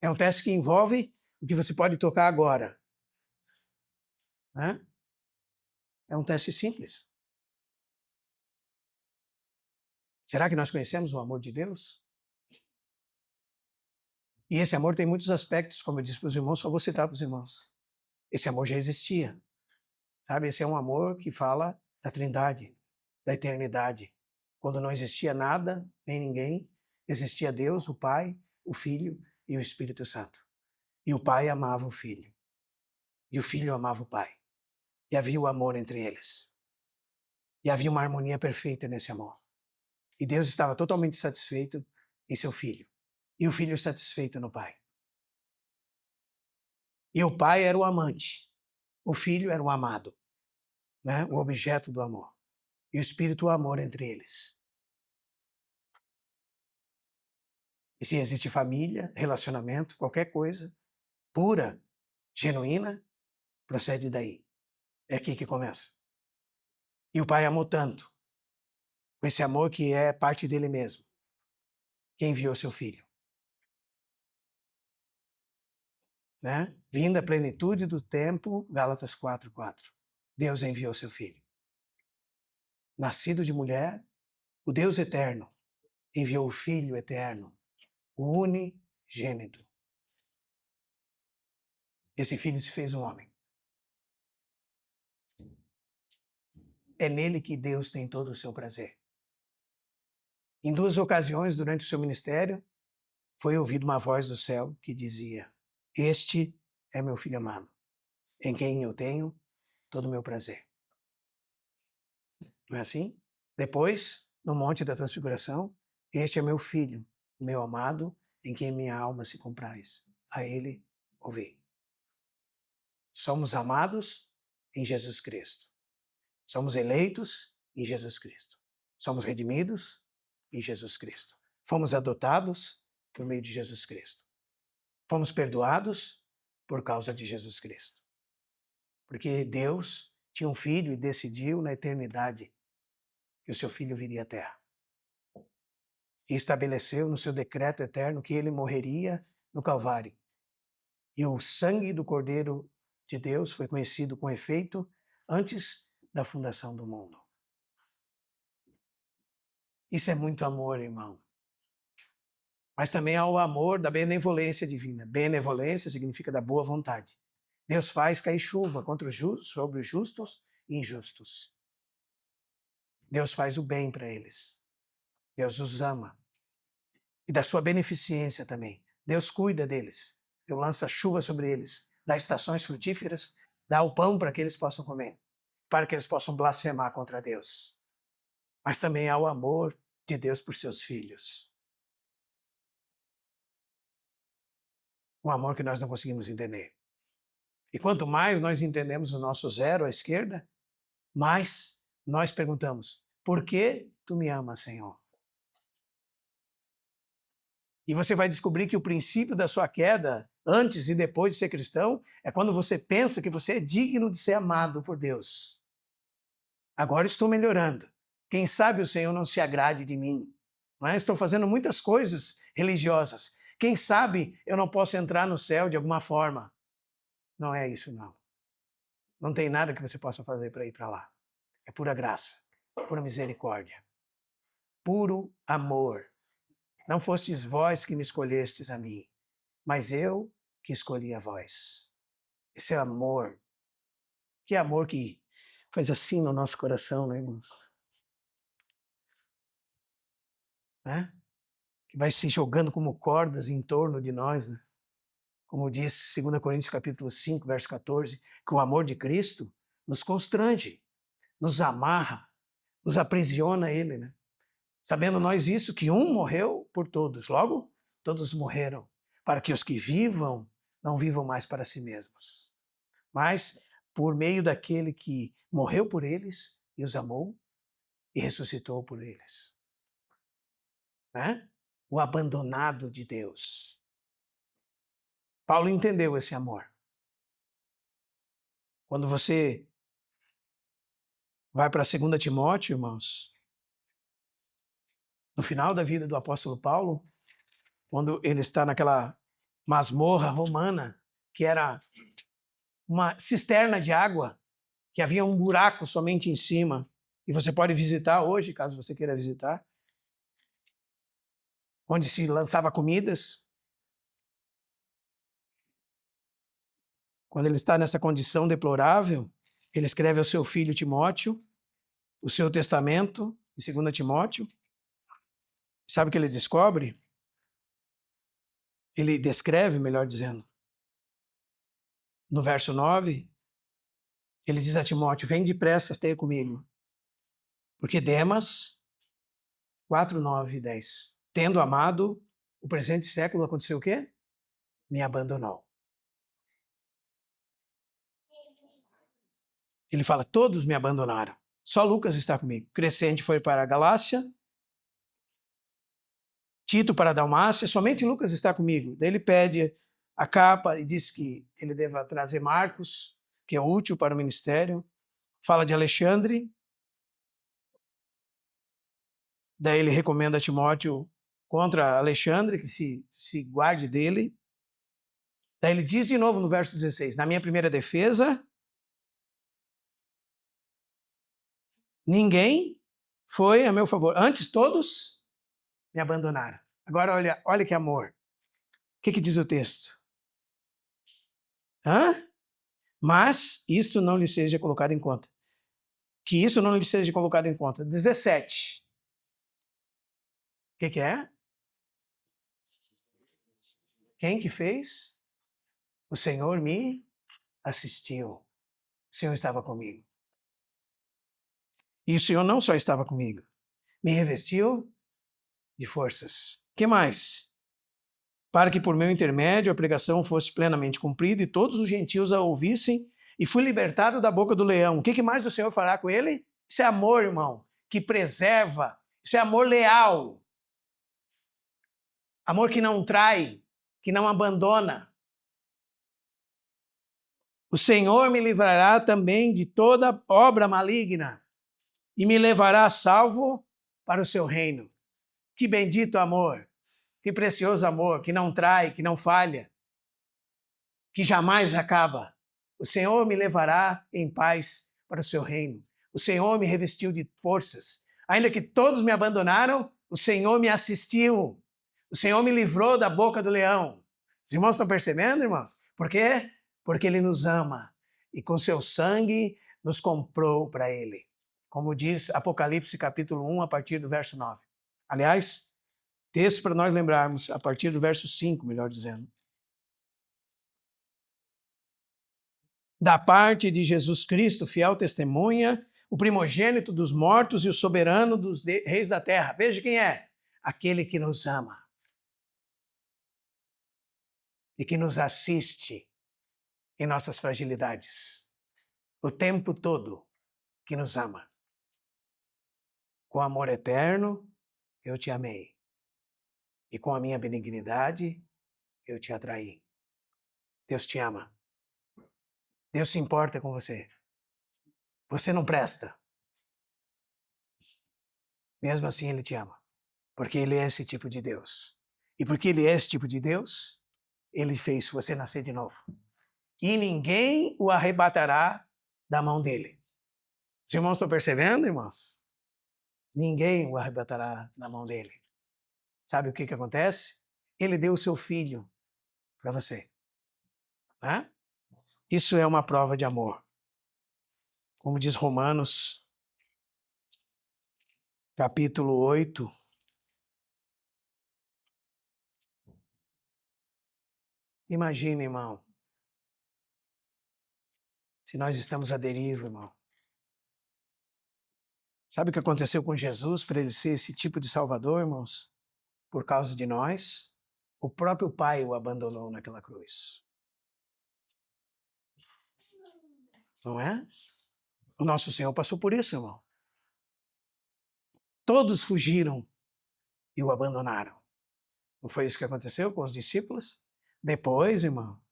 É um teste que envolve o que você pode tocar agora. Né? É um teste simples. Será que nós conhecemos o amor de Deus? E esse amor tem muitos aspectos, como eu disse para os irmãos, só vou citar para os irmãos. Esse amor já existia. Sabe, esse é um amor que fala da Trindade, da eternidade. Quando não existia nada, nem ninguém, existia Deus, o Pai, o Filho e o Espírito Santo. E o Pai amava o Filho. E o Filho amava o Pai. E havia o amor entre eles. E havia uma harmonia perfeita nesse amor. E Deus estava totalmente satisfeito em seu Filho. E o Filho satisfeito no Pai. E o Pai era o amante. O Filho era o amado. Né? O objeto do amor. E o Espírito o amor entre eles. E se existe família, relacionamento, qualquer coisa, pura, genuína, procede daí. É aqui que começa. E o Pai amou tanto, com esse amor que é parte dele mesmo, que enviou seu Filho. Né? Vinda a plenitude do tempo, Gálatas 4:4. Deus enviou seu Filho. Nascido de mulher, o Deus eterno enviou o Filho eterno, o unigênito. Esse Filho se fez um homem. É nele que Deus tem todo o seu prazer. Em 2 ocasiões durante o seu ministério, foi ouvida uma voz do céu que dizia: Este é meu Filho amado, em quem eu tenho todo o meu prazer. Não é assim? Depois, no Monte da Transfiguração, este é meu Filho, meu amado, em quem minha alma se compraz. A ele ouvi. Somos amados em Jesus Cristo. Somos eleitos em Jesus Cristo. Somos redimidos em Jesus Cristo. Fomos adotados por meio de Jesus Cristo. Fomos perdoados por causa de Jesus Cristo. Porque Deus tinha um filho e decidiu na eternidade que o seu filho viria à terra. E estabeleceu no seu decreto eterno que ele morreria no Calvário. E o sangue do Cordeiro de Deus foi conhecido com efeito antes da fundação do mundo. Isso é muito amor, irmão. Mas também há o amor da benevolência divina. Benevolência significa da boa vontade. Deus faz cair chuva sobre os justos e injustos. Deus faz o bem para eles. Deus os ama. E da sua beneficência também. Deus cuida deles. Deus lança chuva sobre eles. Dá estações frutíferas. Dá o pão para que eles possam comer. Para que eles possam blasfemar contra Deus. Mas também há o amor de Deus por seus filhos. Um amor que nós não conseguimos entender. E quanto mais nós entendemos o nosso zero à esquerda, mais nós perguntamos: por que tu me amas, Senhor? E você vai descobrir que o princípio da sua queda, antes e depois de ser cristão, é quando você pensa que você é digno de ser amado por Deus. Agora estou melhorando. Quem sabe o Senhor não se agrade de mim. Não é? Estou fazendo muitas coisas religiosas. Quem sabe eu não posso entrar no céu de alguma forma. Não é isso, não. Não tem nada que você possa fazer para ir para lá. É pura graça, pura misericórdia, puro amor. Não fostes vós que me escolhestes a mim, mas eu que escolhi a vós. Esse é amor. Que amor que faz assim no nosso coração, né, irmãos? Né? Que vai se jogando como cordas em torno de nós, né? Como diz 2 Coríntios capítulo 5, verso 14, que o amor de Cristo nos constrange, nos amarra, nos aprisiona a Ele, né? Sabendo nós isso, que um morreu por todos, logo todos morreram, para que os que vivam não vivam mais para si mesmos, mas por meio daquele que morreu por eles e os amou e ressuscitou por eles. Né? O abandonado de Deus. Paulo entendeu esse amor. Quando você vai para 2 Timóteo, irmãos, no final da vida do apóstolo Paulo, quando ele está naquela masmorra romana, que era uma cisterna de água, que havia um buraco somente em cima, e você pode visitar hoje, caso você queira visitar, onde se lançava comidas. Quando ele está nessa condição deplorável, ele escreve ao seu filho Timóteo o seu testamento, em 2 Timóteo. Sabe o que ele descobre? Ele descreve, melhor dizendo. No verso 9, ele diz a Timóteo: vem depressa, esteja comigo. Porque Demas, 4, 9 e 10, tendo amado o presente século, aconteceu o quê? Me abandonou. Ele fala, todos me abandonaram. Só Lucas está comigo. Crescente foi para a Galácia. Tito para Dalmácia, somente Lucas está comigo. Daí ele pede a capa e diz que ele deva trazer Marcos, que é útil para o ministério. Fala de Alexandre. Daí ele recomenda a Timóteo contra Alexandre, que se guarde dele. Daí ele diz de novo no verso 16, na minha primeira defesa, ninguém foi a meu favor. Antes todos me abandonaram. Agora olha que amor. O que diz o texto? Mas isto não lhe seja colocado em conta. Que isso não lhe seja colocado em conta. 17. O que é? Quem que fez? O Senhor me assistiu. O Senhor estava comigo. E o Senhor não só estava comigo, me revestiu de forças. O que mais? Para que por meu intermédio a pregação fosse plenamente cumprida e todos os gentios a ouvissem, e fui libertado da boca do leão. O que mais o Senhor fará com ele? Isso é amor, irmão, que preserva. Isso é amor leal. Amor que não trai, que não abandona. O Senhor me livrará também de toda obra maligna e me levará salvo para o seu reino. Que bendito amor, que precioso amor, que não trai, que não falha, que jamais acaba. O Senhor me levará em paz para o seu reino. O Senhor me revestiu de forças. Ainda que todos me abandonaram, o Senhor me assistiu. O Senhor me livrou da boca do leão. Os irmãos estão percebendo, irmãos? Por quê? Porque Ele nos ama e com seu sangue nos comprou para Ele. Como diz Apocalipse capítulo 1, a partir do verso 9. Aliás, texto para nós lembrarmos, a partir do verso 5, melhor dizendo. Da parte de Jesus Cristo, fiel testemunha, o primogênito dos mortos e o soberano dos reis da terra. Veja quem é. Aquele que nos ama e que nos assiste em nossas fragilidades. O tempo todo que nos ama. Com amor eterno, eu te amei. E com a minha benignidade, eu te atraí. Deus te ama. Deus se importa com você. Você não presta. Mesmo assim, Ele te ama. Porque Ele é esse tipo de Deus. E porque Ele é esse tipo de Deus, Ele fez você nascer de novo. E ninguém o arrebatará da mão dele. Os irmãos estão percebendo, irmãos? Ninguém o arrebatará da mão dele. Sabe o que acontece? Ele deu o seu filho para você. Isso é uma prova de amor. Como diz Romanos, capítulo 8. Imagine, irmão, se nós estamos à deriva, irmão. Sabe o que aconteceu com Jesus para ele ser esse tipo de salvador, irmãos? Por causa de nós, o próprio Pai o abandonou naquela cruz. Não é? O nosso Senhor passou por isso, irmão. Todos fugiram e o abandonaram. Não foi isso que aconteceu com os discípulos? Depois, irmão,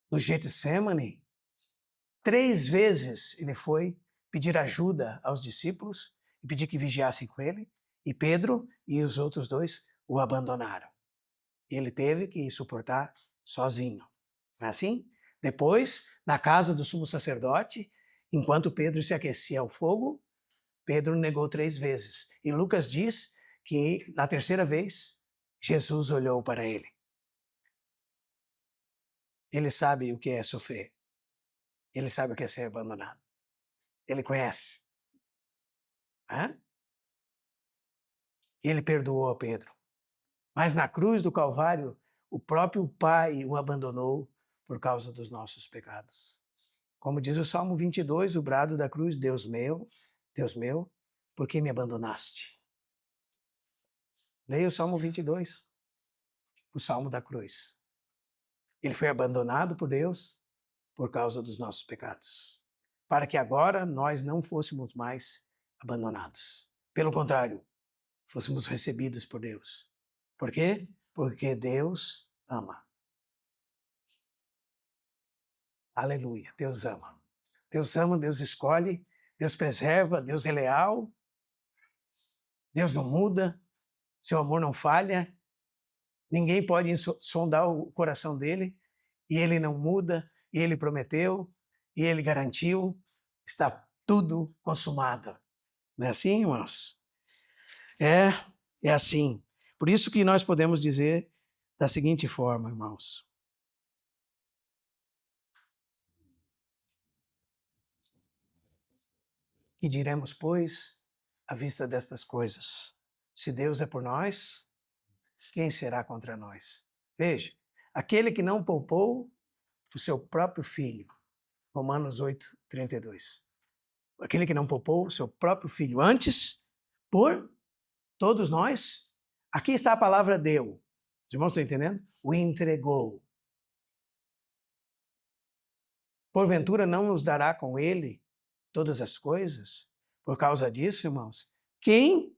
no Getsemane, 3 vezes ele foi pedir ajuda aos discípulos e pedir que vigiassem com ele. E Pedro e os outros 2 o abandonaram. Ele teve que suportar sozinho. Não é assim? Depois, na casa do sumo sacerdote, enquanto Pedro se aquecia ao fogo, Pedro negou 3 vezes. E Lucas diz que, na terceira vez, Jesus olhou para ele. Ele sabe o que é sofrer. Ele sabe o que é ser abandonado. Ele conhece. Ele perdoou a Pedro. Mas na cruz do Calvário, o próprio Pai o abandonou por causa dos nossos pecados. Como diz o Salmo 22, o brado da cruz, Deus meu, por que me abandonaste? Leia o Salmo 22, o Salmo da cruz. Ele foi abandonado por Deus por causa dos nossos pecados, para que agora nós não fôssemos mais abandonados. Pelo contrário, fôssemos recebidos por Deus. Por quê? Porque Deus ama. Aleluia, Deus ama. Deus ama, Deus escolhe, Deus preserva, Deus é leal, Deus não muda, seu amor não falha, ninguém pode sondar o coração dele, e ele não muda, e ele prometeu, e ele garantiu, está tudo consumado. Não é assim, irmãos? É assim. Por isso que nós podemos dizer da seguinte forma, irmãos. Que diremos, pois, à vista destas coisas? Se Deus é por nós, quem será contra nós? Veja, aquele que não poupou o seu próprio filho. Romanos 8:32. Aquele que não poupou o seu próprio filho antes, por todos nós. Aqui está a palavra deu. Os irmãos estão entendendo? O entregou. Porventura não nos dará com ele todas as coisas? Por causa disso, irmãos, quem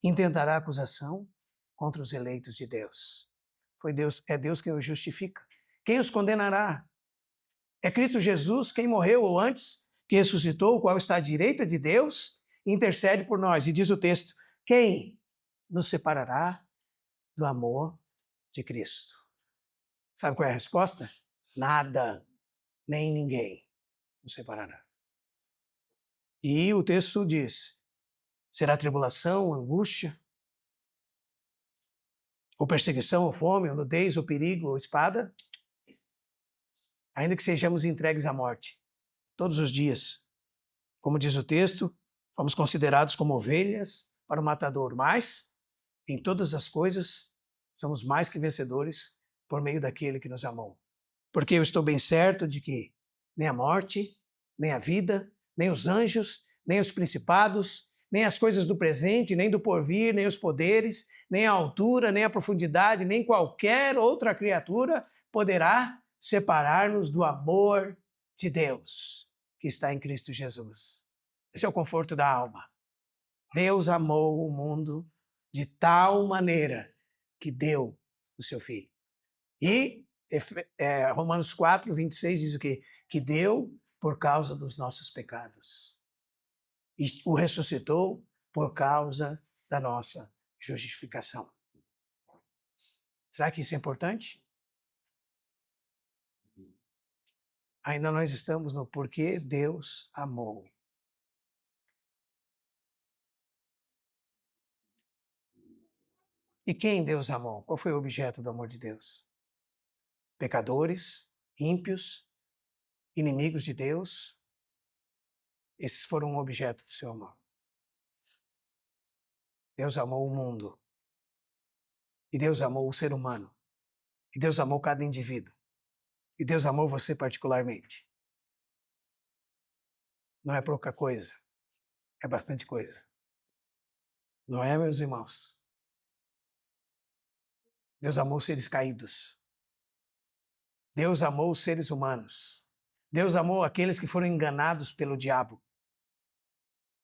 intentará acusação contra os eleitos de Deus? É Deus quem os justifica. Quem os condenará? É Cristo Jesus quem morreu ou antes, que ressuscitou, o qual está à direita de Deus, e intercede por nós. E diz o texto: quem nos separará do amor de Cristo? Sabe qual é a resposta? Nada, nem ninguém nos separará. E o texto diz: será tribulação, angústia, ou perseguição, ou fome, ou nudez, ou perigo, ou espada? Ainda que sejamos entregues à morte, todos os dias. Como diz o texto, fomos considerados como ovelhas para o matador, mas em todas as coisas somos mais que vencedores por meio daquele que nos amou. Porque eu estou bem certo de que nem a morte, nem a vida, nem os anjos, nem os principados, nem as coisas do presente, nem do porvir, nem os poderes, nem a altura, nem a profundidade, nem qualquer outra criatura poderá separar-nos do amor de Deus que está em Cristo Jesus. Esse é o conforto da alma. Deus amou o mundo de tal maneira que deu o seu Filho. E Romanos 4:26 diz o quê? Que deu por causa dos nossos pecados. E o ressuscitou por causa da nossa justificação. Será que isso é importante? Ainda nós estamos no porquê Deus amou. E quem Deus amou? Qual foi o objeto do amor de Deus? Pecadores, ímpios, inimigos de Deus. Esses foram o objeto do seu amor. Deus amou o mundo. E Deus amou o ser humano. E Deus amou cada indivíduo. E Deus amou você particularmente. Não é pouca coisa. É bastante coisa. Não é, meus irmãos? Deus amou os seres caídos. Deus amou os seres humanos. Deus amou aqueles que foram enganados pelo diabo.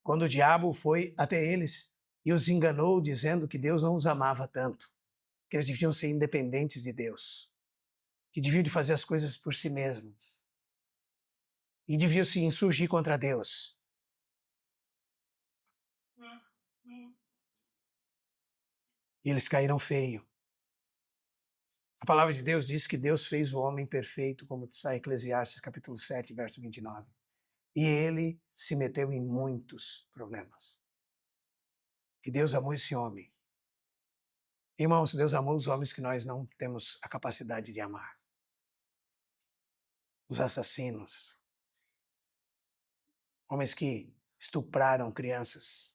Quando o diabo foi até eles e os enganou dizendo que Deus não os amava tanto, que eles deviam ser independentes de Deus, que deviam de fazer as coisas por si mesmos e deviam se insurgir contra Deus. E eles caíram feio. A palavra de Deus diz que Deus fez o homem perfeito, como está em Eclesiastes capítulo 7, verso 29. E ele se meteu em muitos problemas. E Deus amou esse homem. Irmãos, Deus amou os homens que nós não temos a capacidade de amar. Os assassinos. Homens que estupraram crianças.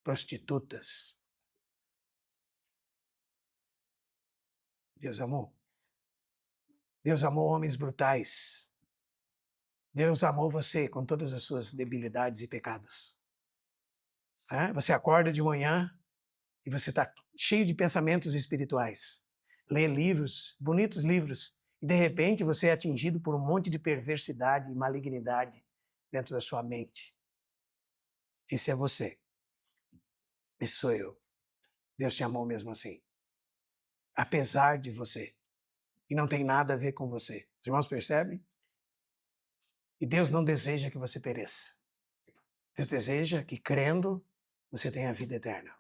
Prostitutas. Deus amou. Deus amou homens brutais. Deus amou você com todas as suas debilidades e pecados. Você acorda de manhã e você está cheio de pensamentos espirituais. Lê livros, bonitos livros, e de repente você é atingido por um monte de perversidade e malignidade dentro da sua mente. Esse é você. Esse sou eu. Deus te amou mesmo assim. Apesar de você. E não tem nada a ver com você. Os irmãos percebem? E Deus não deseja que você pereça. Deus deseja que, crendo, você tenha vida eterna.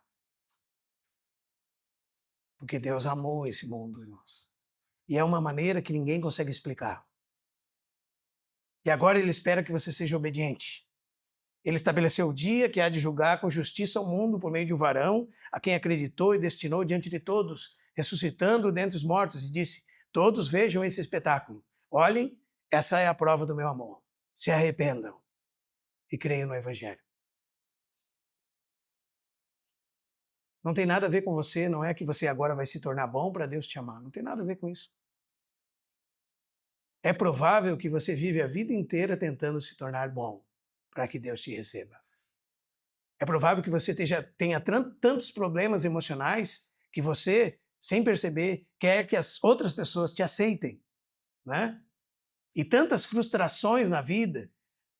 Porque Deus amou esse mundo, irmãos. E é uma maneira que ninguém consegue explicar. E agora Ele espera que você seja obediente. Ele estabeleceu o dia que há de julgar com justiça o mundo por meio de um varão, a quem acreditou e destinou diante de todos, ressuscitando dentre os mortos, e disse: todos vejam esse espetáculo. Olhem, essa é a prova do meu amor. Se arrependam e creiam no Evangelho. Não tem nada a ver com você, não é que você agora vai se tornar bom para Deus te amar. Não tem nada a ver com isso. É provável que você vive a vida inteira tentando se tornar bom para que Deus te receba. É provável que você tenha tantos problemas emocionais que você, sem perceber, quer que as outras pessoas te aceitem, né? E tantas frustrações na vida,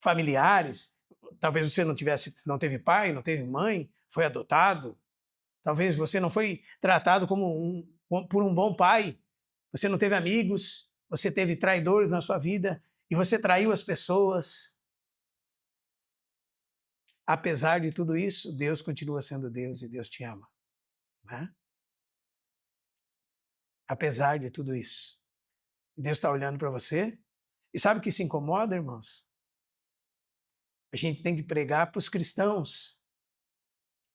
familiares. Talvez você não teve pai, não teve mãe, foi adotado. Talvez você não foi tratado por um bom pai. Você não teve amigos, você teve traidores na sua vida e você traiu as pessoas. Apesar de tudo isso, Deus continua sendo Deus e Deus te ama. Né? Apesar de tudo isso. Deus está olhando para você. E sabe o que se incomoda, irmãos? A gente tem que pregar para os cristãos.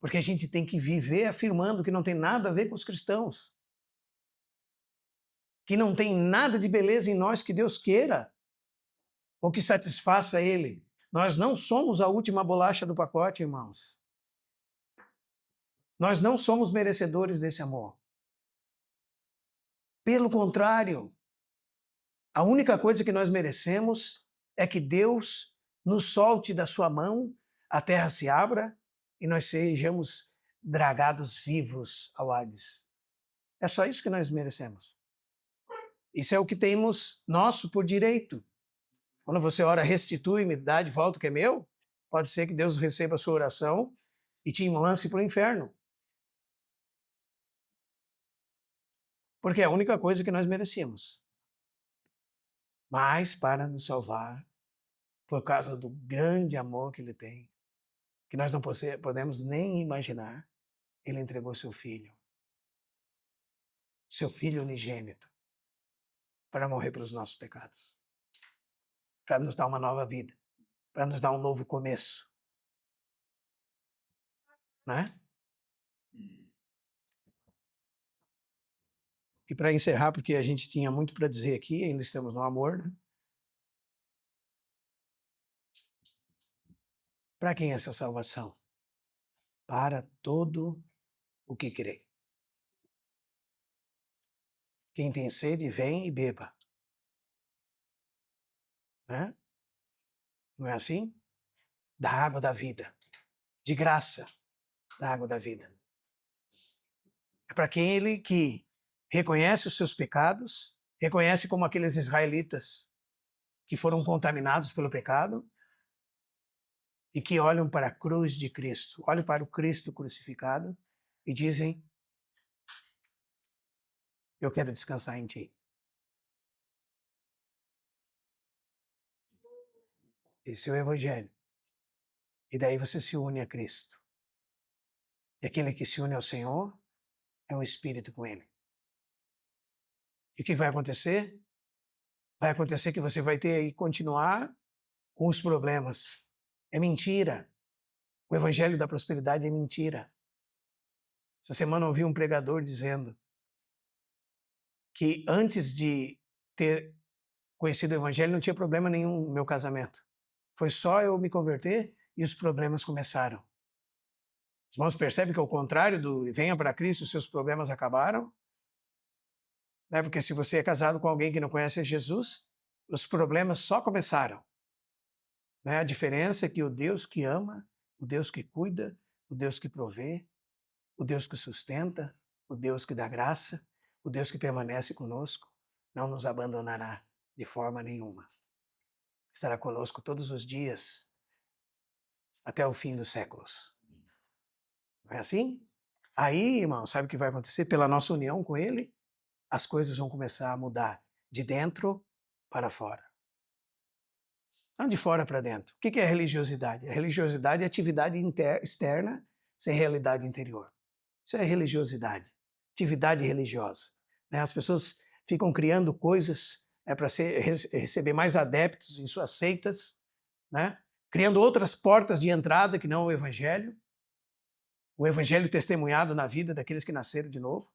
Porque a gente tem que viver afirmando que não tem nada a ver com os cristãos. Que não tem nada de beleza em nós que Deus queira. Ou que satisfaça Ele. Nós não somos a última bolacha do pacote, irmãos. Nós não somos merecedores desse amor. Pelo contrário, a única coisa que nós merecemos é que Deus nos solte da sua mão, a terra se abra e nós sejamos dragados vivos ao Hades. É só isso que nós merecemos. Isso é o que temos nosso por direito. Quando você ora, restitui-me, dá de volta o que é meu, pode ser que Deus receba a sua oração e te lance para o inferno. Porque é a única coisa que nós merecíamos. Mas para nos salvar, por causa do grande amor que Ele tem, que nós não podemos nem imaginar, Ele entregou seu Filho unigênito, para morrer pelos nossos pecados, para nos dar uma nova vida, para nos dar um novo começo. Né? E para encerrar, porque a gente tinha muito para dizer aqui, ainda estamos no amor, né? Para quem é essa salvação? Para todo o que crê. Quem tem sede, vem e beba. Né? Não é assim? Da água da vida. De graça, da água da vida. É para aquele que reconhece os seus pecados, reconhece como aqueles israelitas que foram contaminados pelo pecado e que olham para a cruz de Cristo, olham para o Cristo crucificado e dizem: eu quero descansar em Ti. Esse é o Evangelho. E daí você se une a Cristo. E aquele que se une ao Senhor é um espírito com Ele. E o que vai acontecer? Vai acontecer que você vai ter que continuar com os problemas. É mentira. O Evangelho da prosperidade é mentira. Essa semana eu ouvi um pregador dizendo que antes de ter conhecido o Evangelho não tinha problema nenhum no meu casamento. Foi só eu me converter e os problemas começaram. Os irmãos percebem que ao contrário do venha para Cristo, os seus problemas acabaram? Né? Porque se você é casado com alguém que não conhece Jesus, os problemas só começaram. Né? A diferença é que o Deus que ama, o Deus que cuida, o Deus que provê, o Deus que sustenta, o Deus que dá graça, o Deus que permanece conosco, não nos abandonará de forma nenhuma. Estará conosco todos os dias, até o fim dos séculos. Não é assim? Aí, irmão, sabe o que vai acontecer? Pela nossa união com Ele, as coisas vão começar a mudar de dentro para fora. Não de fora para dentro. O que é religiosidade? A religiosidade é atividade externa sem realidade interior. Isso é religiosidade, atividade religiosa. Né? As pessoas ficam criando coisas para receber mais adeptos em suas seitas, né? Criando outras portas de entrada que não o Evangelho testemunhado na vida daqueles que nasceram de novo.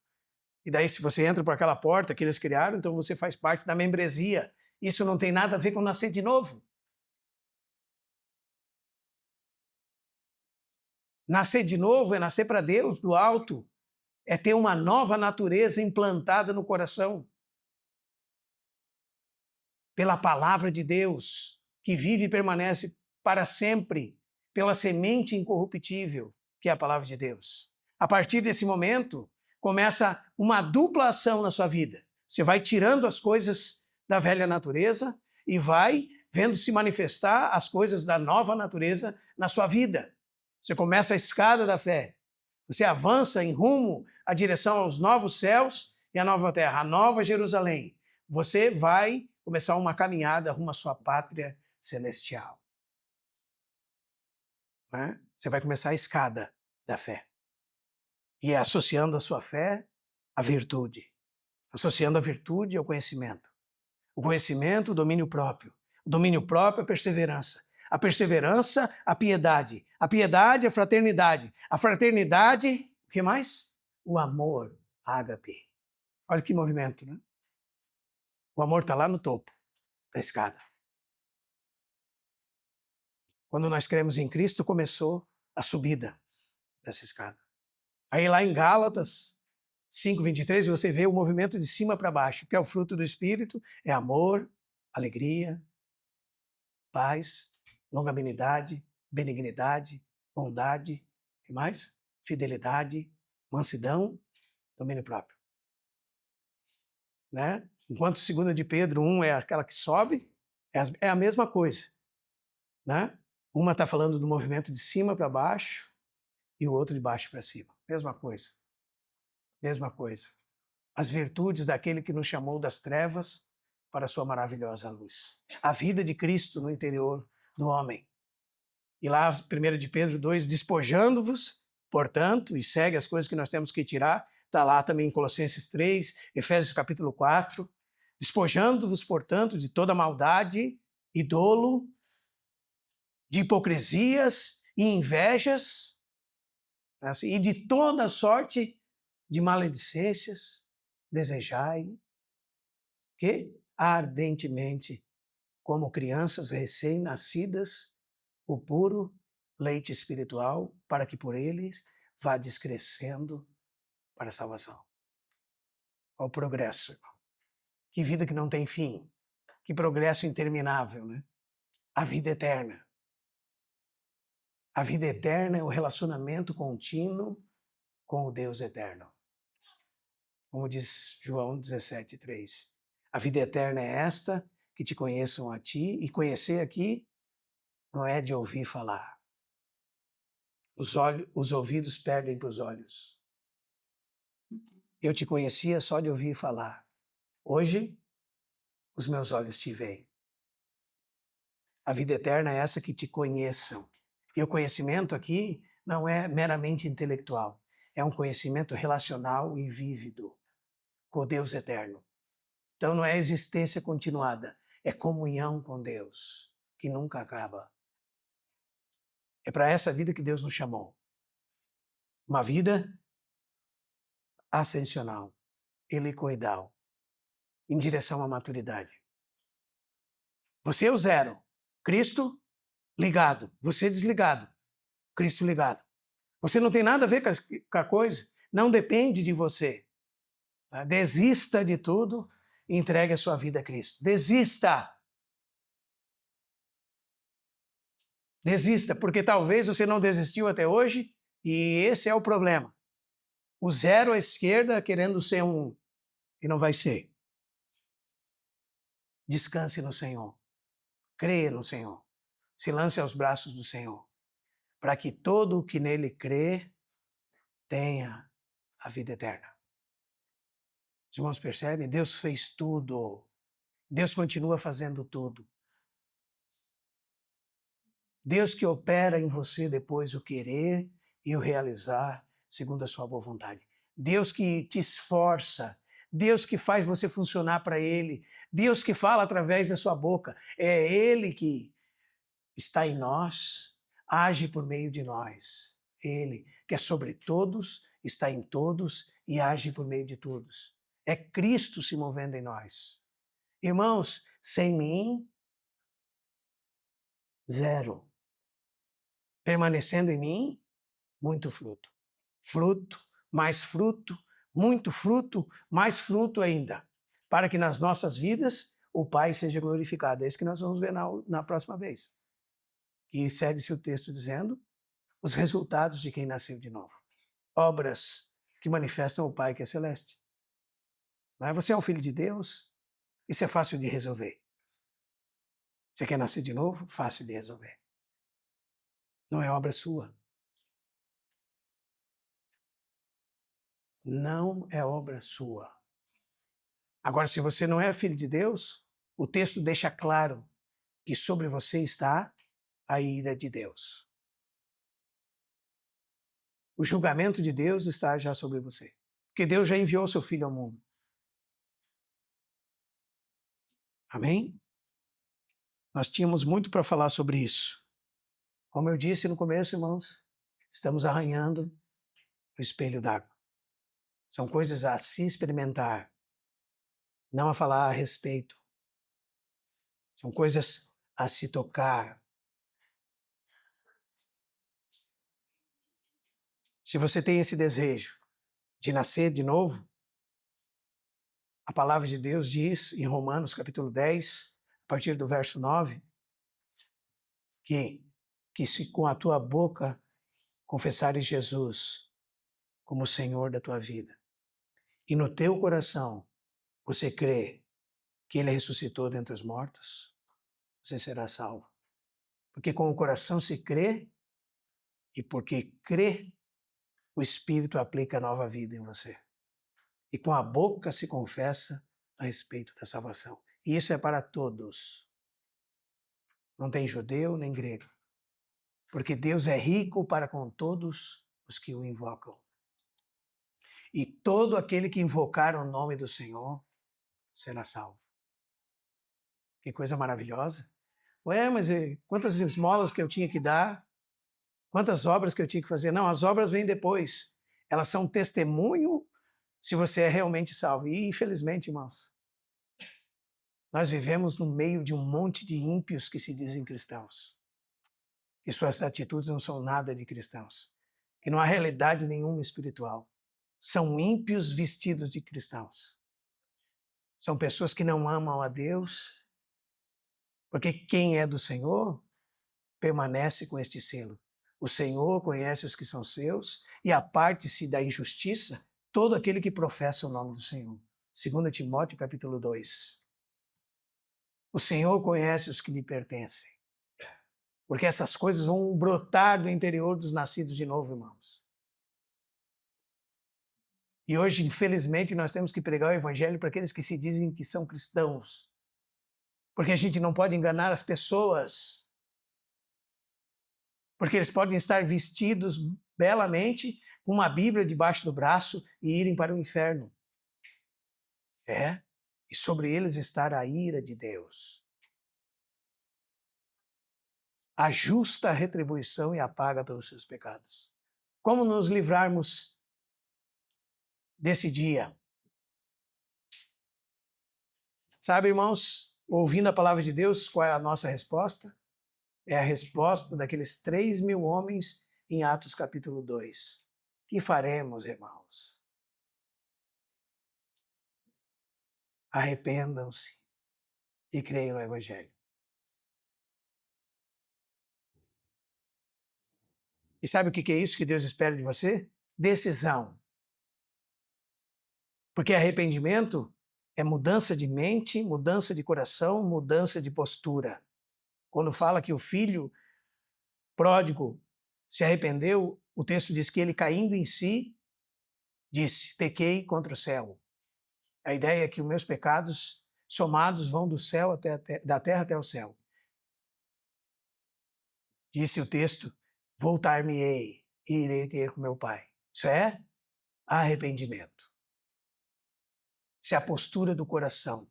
E daí, se você entra por aquela porta que eles criaram, então você faz parte da membresia. Isso não tem nada a ver com nascer de novo. Nascer de novo é nascer para Deus, do alto. É ter uma nova natureza implantada no coração. Pela palavra de Deus, que vive e permanece para sempre, pela semente incorruptível, que é a palavra de Deus. A partir desse momento, começa uma dupla ação na sua vida. Você vai tirando as coisas da velha natureza e vai vendo se manifestar as coisas da nova natureza na sua vida. Você começa a escada da fé. Você avança em rumo à direção aos novos céus e à nova terra, a nova Jerusalém. Você vai começar uma caminhada rumo à sua pátria celestial. Né? Você vai começar a escada da fé. E é associando a sua fé à virtude. Associando a virtude ao conhecimento. O conhecimento, o domínio próprio. O domínio próprio, a perseverança. A perseverança, a piedade. A piedade, a fraternidade. A fraternidade, o que mais? O amor, ágape. Olha que movimento, né? O amor está lá no topo da escada. Quando nós cremos em Cristo, começou a subida dessa escada. Aí lá em Gálatas 5:23, você vê o movimento de cima para baixo, que é o fruto do Espírito, é amor, alegria, paz, longanimidade, benignidade, bondade, o que mais? Fidelidade, mansidão, domínio próprio. Né? Enquanto 2 de Pedro 1 é aquela que sobe, é a mesma coisa. Né? Uma está falando do movimento de cima para baixo e o outro de baixo para cima. Mesma coisa. Mesma coisa. As virtudes daquele que nos chamou das trevas para a sua maravilhosa luz. A vida de Cristo no interior do homem. E lá, 1 de Pedro 2, despojando-vos, portanto, e segue as coisas que nós temos que tirar, está lá também em Colossenses 3, Efésios capítulo 4, despojando-vos, portanto, de toda maldade e dolo, de hipocrisias e invejas, assim, e de toda sorte de maledicências, desejai que ardentemente, como crianças recém-nascidas, o puro leite espiritual, para que por eles vá descrescendo para a salvação. Olha o progresso, irmão. Que vida que não tem fim. Que progresso interminável, né? A vida eterna. A vida eterna é o relacionamento contínuo com o Deus eterno. Como diz João 17:3. A vida eterna é esta, que te conheçam a ti, e conhecer aqui não é de ouvir falar. Os ouvidos perdem para os olhos. Eu te conhecia só de ouvir falar. Hoje, os meus olhos te veem. A vida eterna é essa, que te conheçam. E o conhecimento aqui não é meramente intelectual. É um conhecimento relacional e vívido com o Deus eterno. Então não é existência continuada, é comunhão com Deus, que nunca acaba. É para essa vida que Deus nos chamou. Uma vida ascensional, helicoidal, em direção à maturidade. Você é o zero, Cristo ligado, você desligado, Cristo ligado. Você não tem nada a ver com a coisa, não depende de você. Desista de tudo e entregue a sua vida a Cristo. Desista! Desista, porque talvez você não desistiu até hoje e esse é o problema. O zero à esquerda querendo ser um e não vai ser. Descanse no Senhor. Creia no Senhor. Se lance aos braços do Senhor. Para que todo o que nele crê tenha a vida eterna. Os irmãos percebem? Deus fez tudo. Deus continua fazendo tudo. Deus que opera em você depois o querer e o realizar segundo a sua boa vontade. Deus que te esforça. Deus que faz você funcionar para Ele. Deus que fala através da sua boca. É Ele que está em nós, age por meio de nós. Ele que é sobre todos, está em todos e age por meio de todos. É Cristo se movendo em nós. Irmãos, sem mim, zero. Permanecendo em mim, muito fruto. Fruto, mais fruto, muito fruto, mais fruto ainda. Para que nas nossas vidas o Pai seja glorificado. É isso que nós vamos ver na próxima vez. Que segue-se o texto dizendo os resultados de quem nasceu de novo. Obras que manifestam o Pai que é celeste. Mas você é um filho de Deus, isso é fácil de resolver. Você quer nascer de novo? Fácil de resolver. Não é obra sua. Não é obra sua. Agora, se você não é filho de Deus, o texto deixa claro que sobre você está a ira de Deus. O julgamento de Deus está já sobre você. Porque Deus já enviou seu Filho ao mundo. Amém? Nós tínhamos muito para falar sobre isso. Como eu disse no começo, irmãos, estamos arranhando o espelho d'água. São coisas a se experimentar, não a falar a respeito. São coisas a se tocar. Se você tem esse desejo de nascer de novo, a palavra de Deus diz em Romanos capítulo 10, a partir do verso 9, que se com a tua boca confessares Jesus como Senhor da tua vida, e no teu coração você crê que Ele ressuscitou dentre os mortos, você será salvo. Porque com o coração se crê, e porque crê, o Espírito aplica nova vida em você. E com a boca se confessa a respeito da salvação. E isso é para todos. Não tem judeu nem grego. Porque Deus é rico para com todos os que o invocam. E todo aquele que invocar o nome do Senhor será salvo. Que coisa maravilhosa. Ué, mas quantas esmolas que eu tinha que dar? Quantas obras que eu tinha que fazer? Não, as obras vêm depois. Elas são testemunho se você é realmente salvo. E, infelizmente, irmãos, nós vivemos no meio de um monte de ímpios que se dizem cristãos. E suas atitudes não são nada de cristãos. Que não há realidade nenhuma espiritual. São ímpios vestidos de cristãos. São pessoas que não amam a Deus, porque quem é do Senhor permanece com este selo. O Senhor conhece os que são seus e aparte-se da injustiça todo aquele que professa o nome do Senhor. 2 Timóteo capítulo 2. O Senhor conhece os que lhe pertencem. Porque essas coisas vão brotar do interior dos nascidos de novo, irmãos. E hoje, infelizmente, nós temos que pregar o evangelho para aqueles que se dizem que são cristãos. Porque a gente não pode enganar as pessoas. Porque eles podem estar vestidos belamente, com uma Bíblia debaixo do braço e irem para o inferno. E sobre eles estar a ira de Deus. A justa retribuição e a paga pelos seus pecados. Como nos livrarmos desse dia? Sabe, irmãos, ouvindo a palavra de Deus, qual é a nossa resposta? É a resposta daqueles 3.000 homens em Atos capítulo 2. Que faremos, irmãos? Arrependam-se e creiam no Evangelho. E sabe o que é isso que Deus espera de você? Decisão. Porque arrependimento é mudança de mente, mudança de coração, mudança de postura. Quando fala que o filho pródigo se arrependeu, o texto diz que ele, caindo em si, disse: pequei contra o céu. A ideia é que os meus pecados somados vão do céu da terra até o céu. Disse o texto: voltar-me-ei e irei ter com meu Pai. Isso é arrependimento. Isso é a postura do coração.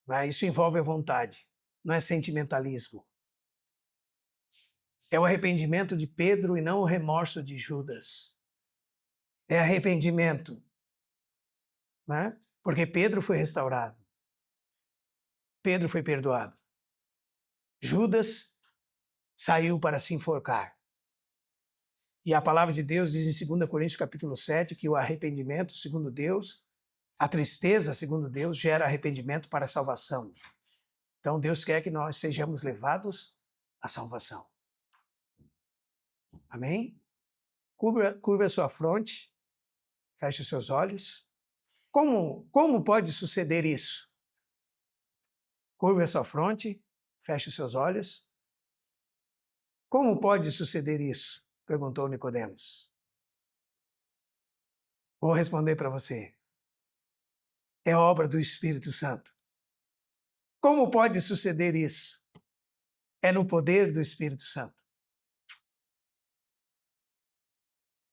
Mas isso envolve a vontade, não é sentimentalismo. É o arrependimento de Pedro e não o remorso de Judas. É arrependimento, né? Porque Pedro foi restaurado. Pedro foi perdoado. Judas saiu para se enforcar. E a palavra de Deus diz em 2 Coríntios capítulo 7 que o arrependimento, segundo Deus, a tristeza, segundo Deus, gera arrependimento para a salvação. Então Deus quer que nós sejamos levados à salvação. Amém? Curva a sua fronte, feche os seus olhos. Como pode suceder isso? Curva a sua fronte, feche os seus olhos. Como pode suceder isso? Perguntou Nicodemos. Vou responder para você. É obra do Espírito Santo. Como pode suceder isso? É no poder do Espírito Santo.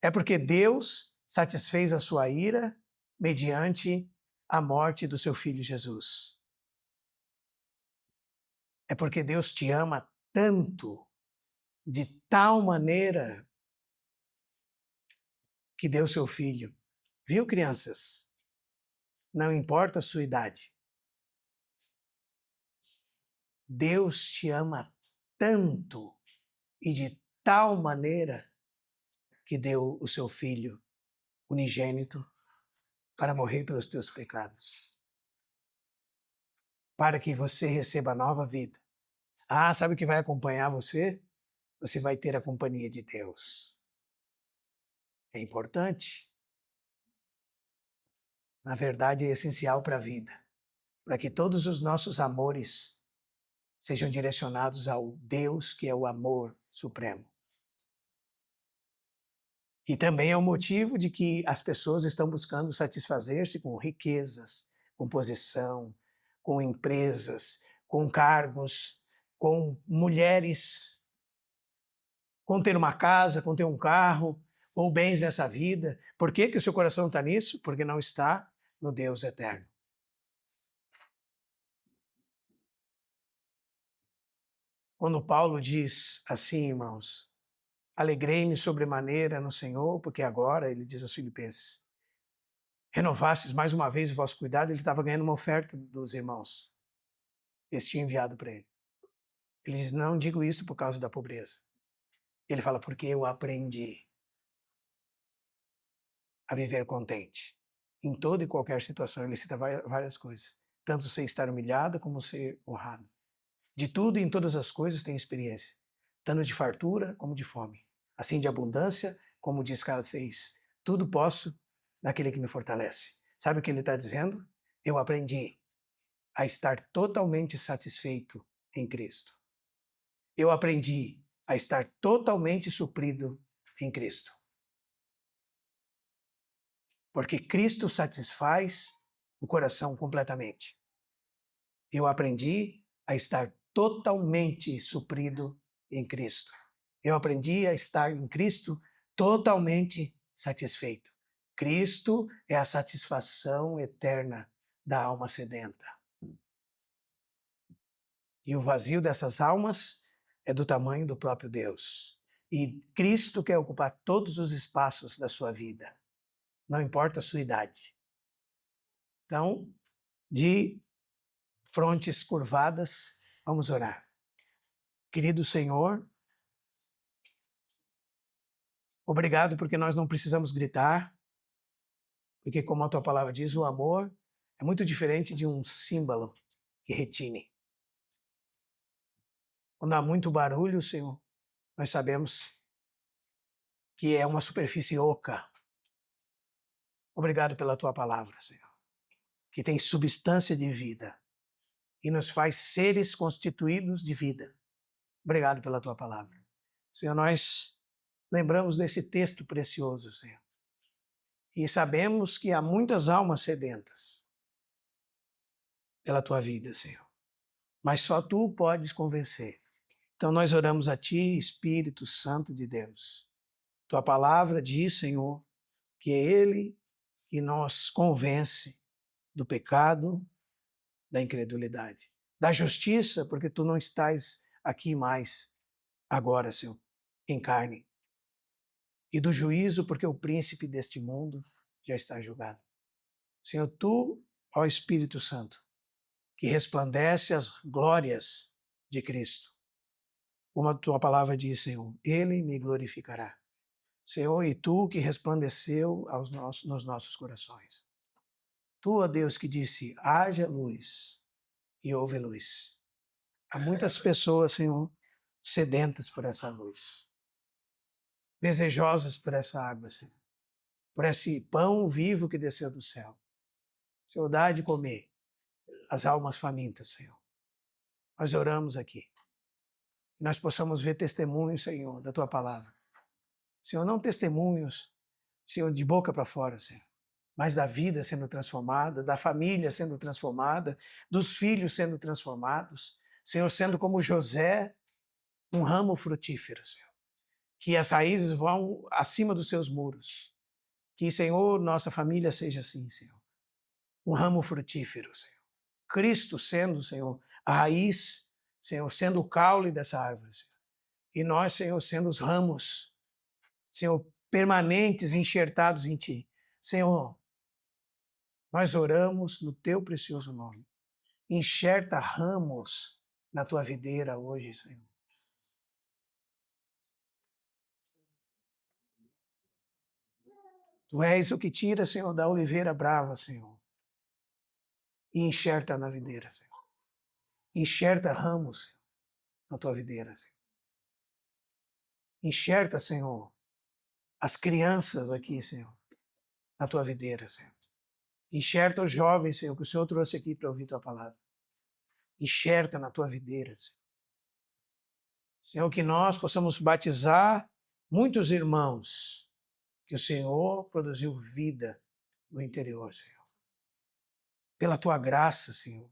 É porque Deus satisfez a sua ira mediante a morte do seu Filho Jesus. É porque Deus te ama tanto, de tal maneira, que deu seu Filho. Viu, crianças? Não importa a sua idade. Deus te ama tanto e de tal maneira que deu o seu Filho unigênito para morrer pelos teus pecados, para que você receba nova vida. Ah, sabe o que vai acompanhar você? Você vai ter a companhia de Deus. É importante. Na verdade, é essencial para a vida, para que todos os nossos amores sejam direcionados ao Deus que é o amor supremo. E também é o motivo de que as pessoas estão buscando satisfazer-se com riquezas, com posição, com empresas, com cargos, com mulheres, com ter uma casa, com ter um carro, ou bens nessa vida. Por que o seu coração está nisso? Porque não está no Deus eterno. Quando Paulo diz assim, irmãos, alegrei-me sobremaneira no Senhor, porque agora, ele diz aos Filipenses, renovastes mais uma vez o vosso cuidado. Ele estava ganhando uma oferta dos irmãos. Eles tinham enviado para ele. Ele diz, não digo isso por causa da pobreza. Ele fala, porque eu aprendi a viver contente. Em toda e qualquer situação, ele cita várias coisas. Tanto sem estar humilhado como ser honrado. De tudo e em todas as coisas tem experiência. Tanto de fartura como de fome. Assim de abundância, como diz Gálatas 6. Tudo posso naquele que me fortalece. Sabe o que ele está dizendo? Eu aprendi a estar totalmente satisfeito em Cristo. Eu aprendi a estar totalmente suprido em Cristo. Porque Cristo satisfaz o coração completamente. Eu aprendi a estar totalmente suprido em Cristo. Eu aprendi a estar em Cristo totalmente satisfeito. Cristo é a satisfação eterna da alma sedenta. E o vazio dessas almas é do tamanho do próprio Deus. E Cristo quer ocupar todos os espaços da sua vida, não importa a sua idade. Então, de frontes curvadas, vamos orar. Querido Senhor, obrigado porque nós não precisamos gritar, porque como a tua palavra diz, o amor é muito diferente de um símbolo que retine. Quando há muito barulho, Senhor, nós sabemos que é uma superfície oca. Obrigado pela tua palavra, Senhor, que tem substância de vida e nos faz seres constituídos de vida. Obrigado pela tua palavra. Senhor, nós lembramos desse texto precioso, Senhor, E sabemos que há muitas almas sedentas pela tua vida, Senhor. Mas só tu podes convencer. Então nós oramos a ti, Espírito Santo de Deus. Tua palavra diz, Senhor, que é Ele que nos convence do pecado, da incredulidade, da justiça, porque tu não estás aqui mais agora, Senhor, em carne, e do juízo, porque o príncipe deste mundo já está julgado. Senhor, tu, ó Espírito Santo, que resplandece as glórias de Cristo, como a tua palavra diz, Senhor, Ele me glorificará. Senhor, e tu que resplandeceu nos nossos corações. Tu, ó Deus, que disse, haja luz e houve luz. Há muitas pessoas, Senhor, sedentas por essa luz, desejosas por essa água, Senhor, por esse pão vivo que desceu do céu. Senhor, dá de comer as almas famintas, Senhor. Nós oramos aqui. Que nós possamos ver testemunhos, Senhor, da tua palavra. Senhor, não testemunhos, Senhor, de boca para fora, Senhor, mas da vida sendo transformada, da família sendo transformada, dos filhos sendo transformados. Senhor, sendo como José, um ramo frutífero, Senhor. Que as raízes vão acima dos seus muros. Que, Senhor, nossa família seja assim, Senhor. Um ramo frutífero, Senhor. Cristo sendo, Senhor, a raiz, Senhor, sendo o caule dessa árvore, Senhor. E nós, Senhor, sendo os ramos, Senhor, permanentes, enxertados em Ti. Senhor, nós oramos no Teu precioso nome. Enxerta ramos na Tua videira hoje, Senhor. Tu és o que tira, Senhor, da oliveira brava, Senhor, e enxerta na videira, Senhor. Enxerta ramos, Senhor, na Tua videira, Senhor. Enxerta, Senhor, as crianças aqui, Senhor, na Tua videira, Senhor. Enxerta os jovens, Senhor, que o Senhor trouxe aqui para ouvir Tua palavra. Enxerta na Tua videira, Senhor. Senhor, que nós possamos batizar muitos irmãos, que o Senhor produziu vida no interior, Senhor. Pela Tua graça, Senhor.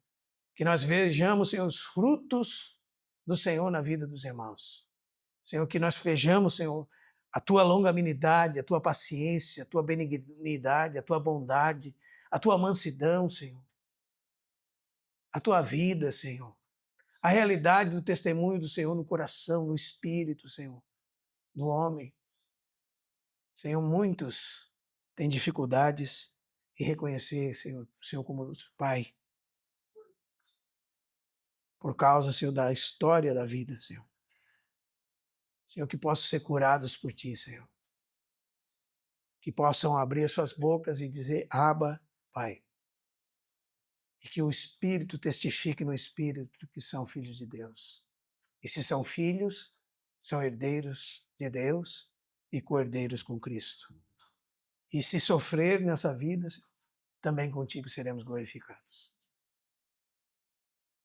Que nós vejamos, Senhor, os frutos do Senhor na vida dos irmãos. Senhor, que nós vejamos, Senhor, a Tua longanimidade, a Tua paciência, a Tua benignidade, a Tua bondade, a Tua mansidão, Senhor. A Tua vida, Senhor. A realidade do testemunho do Senhor no coração, no espírito, Senhor, do homem. Senhor, muitos têm dificuldades em reconhecer, Senhor, o Senhor como Pai. Por causa, Senhor, da história da vida, Senhor. Senhor, que possam ser curados por Ti, Senhor. Que possam abrir suas bocas e dizer, Abba, Pai. E que o Espírito testifique no Espírito que são filhos de Deus. E se são filhos, são herdeiros de Deus e co-herdeiros com Cristo. E se sofrer nessa vida, também contigo seremos glorificados.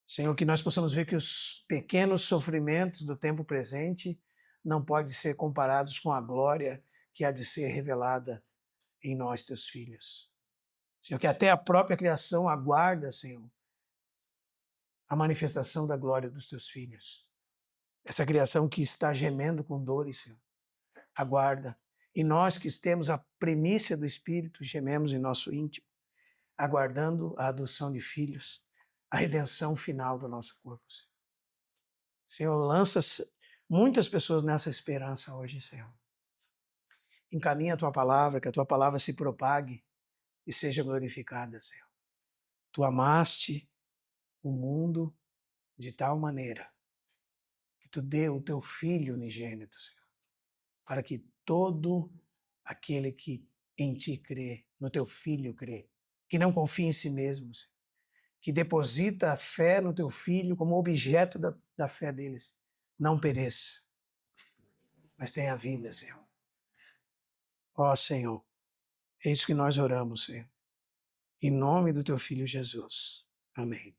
Senhor, que nós possamos ver que os pequenos sofrimentos do tempo presente não podem ser comparados com a glória que há de ser revelada em nós, teus filhos. Senhor, que até a própria criação aguarda, Senhor, a manifestação da glória dos teus filhos. Essa criação que está gemendo com dores, Senhor, aguarda. E nós que temos a primícia do Espírito, gememos em nosso íntimo, aguardando a adoção de filhos, a redenção final do nosso corpo, Senhor. Senhor, lança muitas pessoas nessa esperança hoje, Senhor. Encaminha a Tua palavra, que a Tua palavra se propague e seja glorificada, Senhor. Tu amaste o mundo de tal maneira que Tu deu o Teu Filho unigênito, Senhor, para que todo aquele que em Ti crê, no Teu Filho crê, que não confia em si mesmo, Senhor, que deposita a fé no Teu Filho como objeto da fé deles, não pereça, mas tenha vida, Senhor. Ó Senhor, é isso que nós oramos, Senhor. Em nome do Teu Filho Jesus. Amém.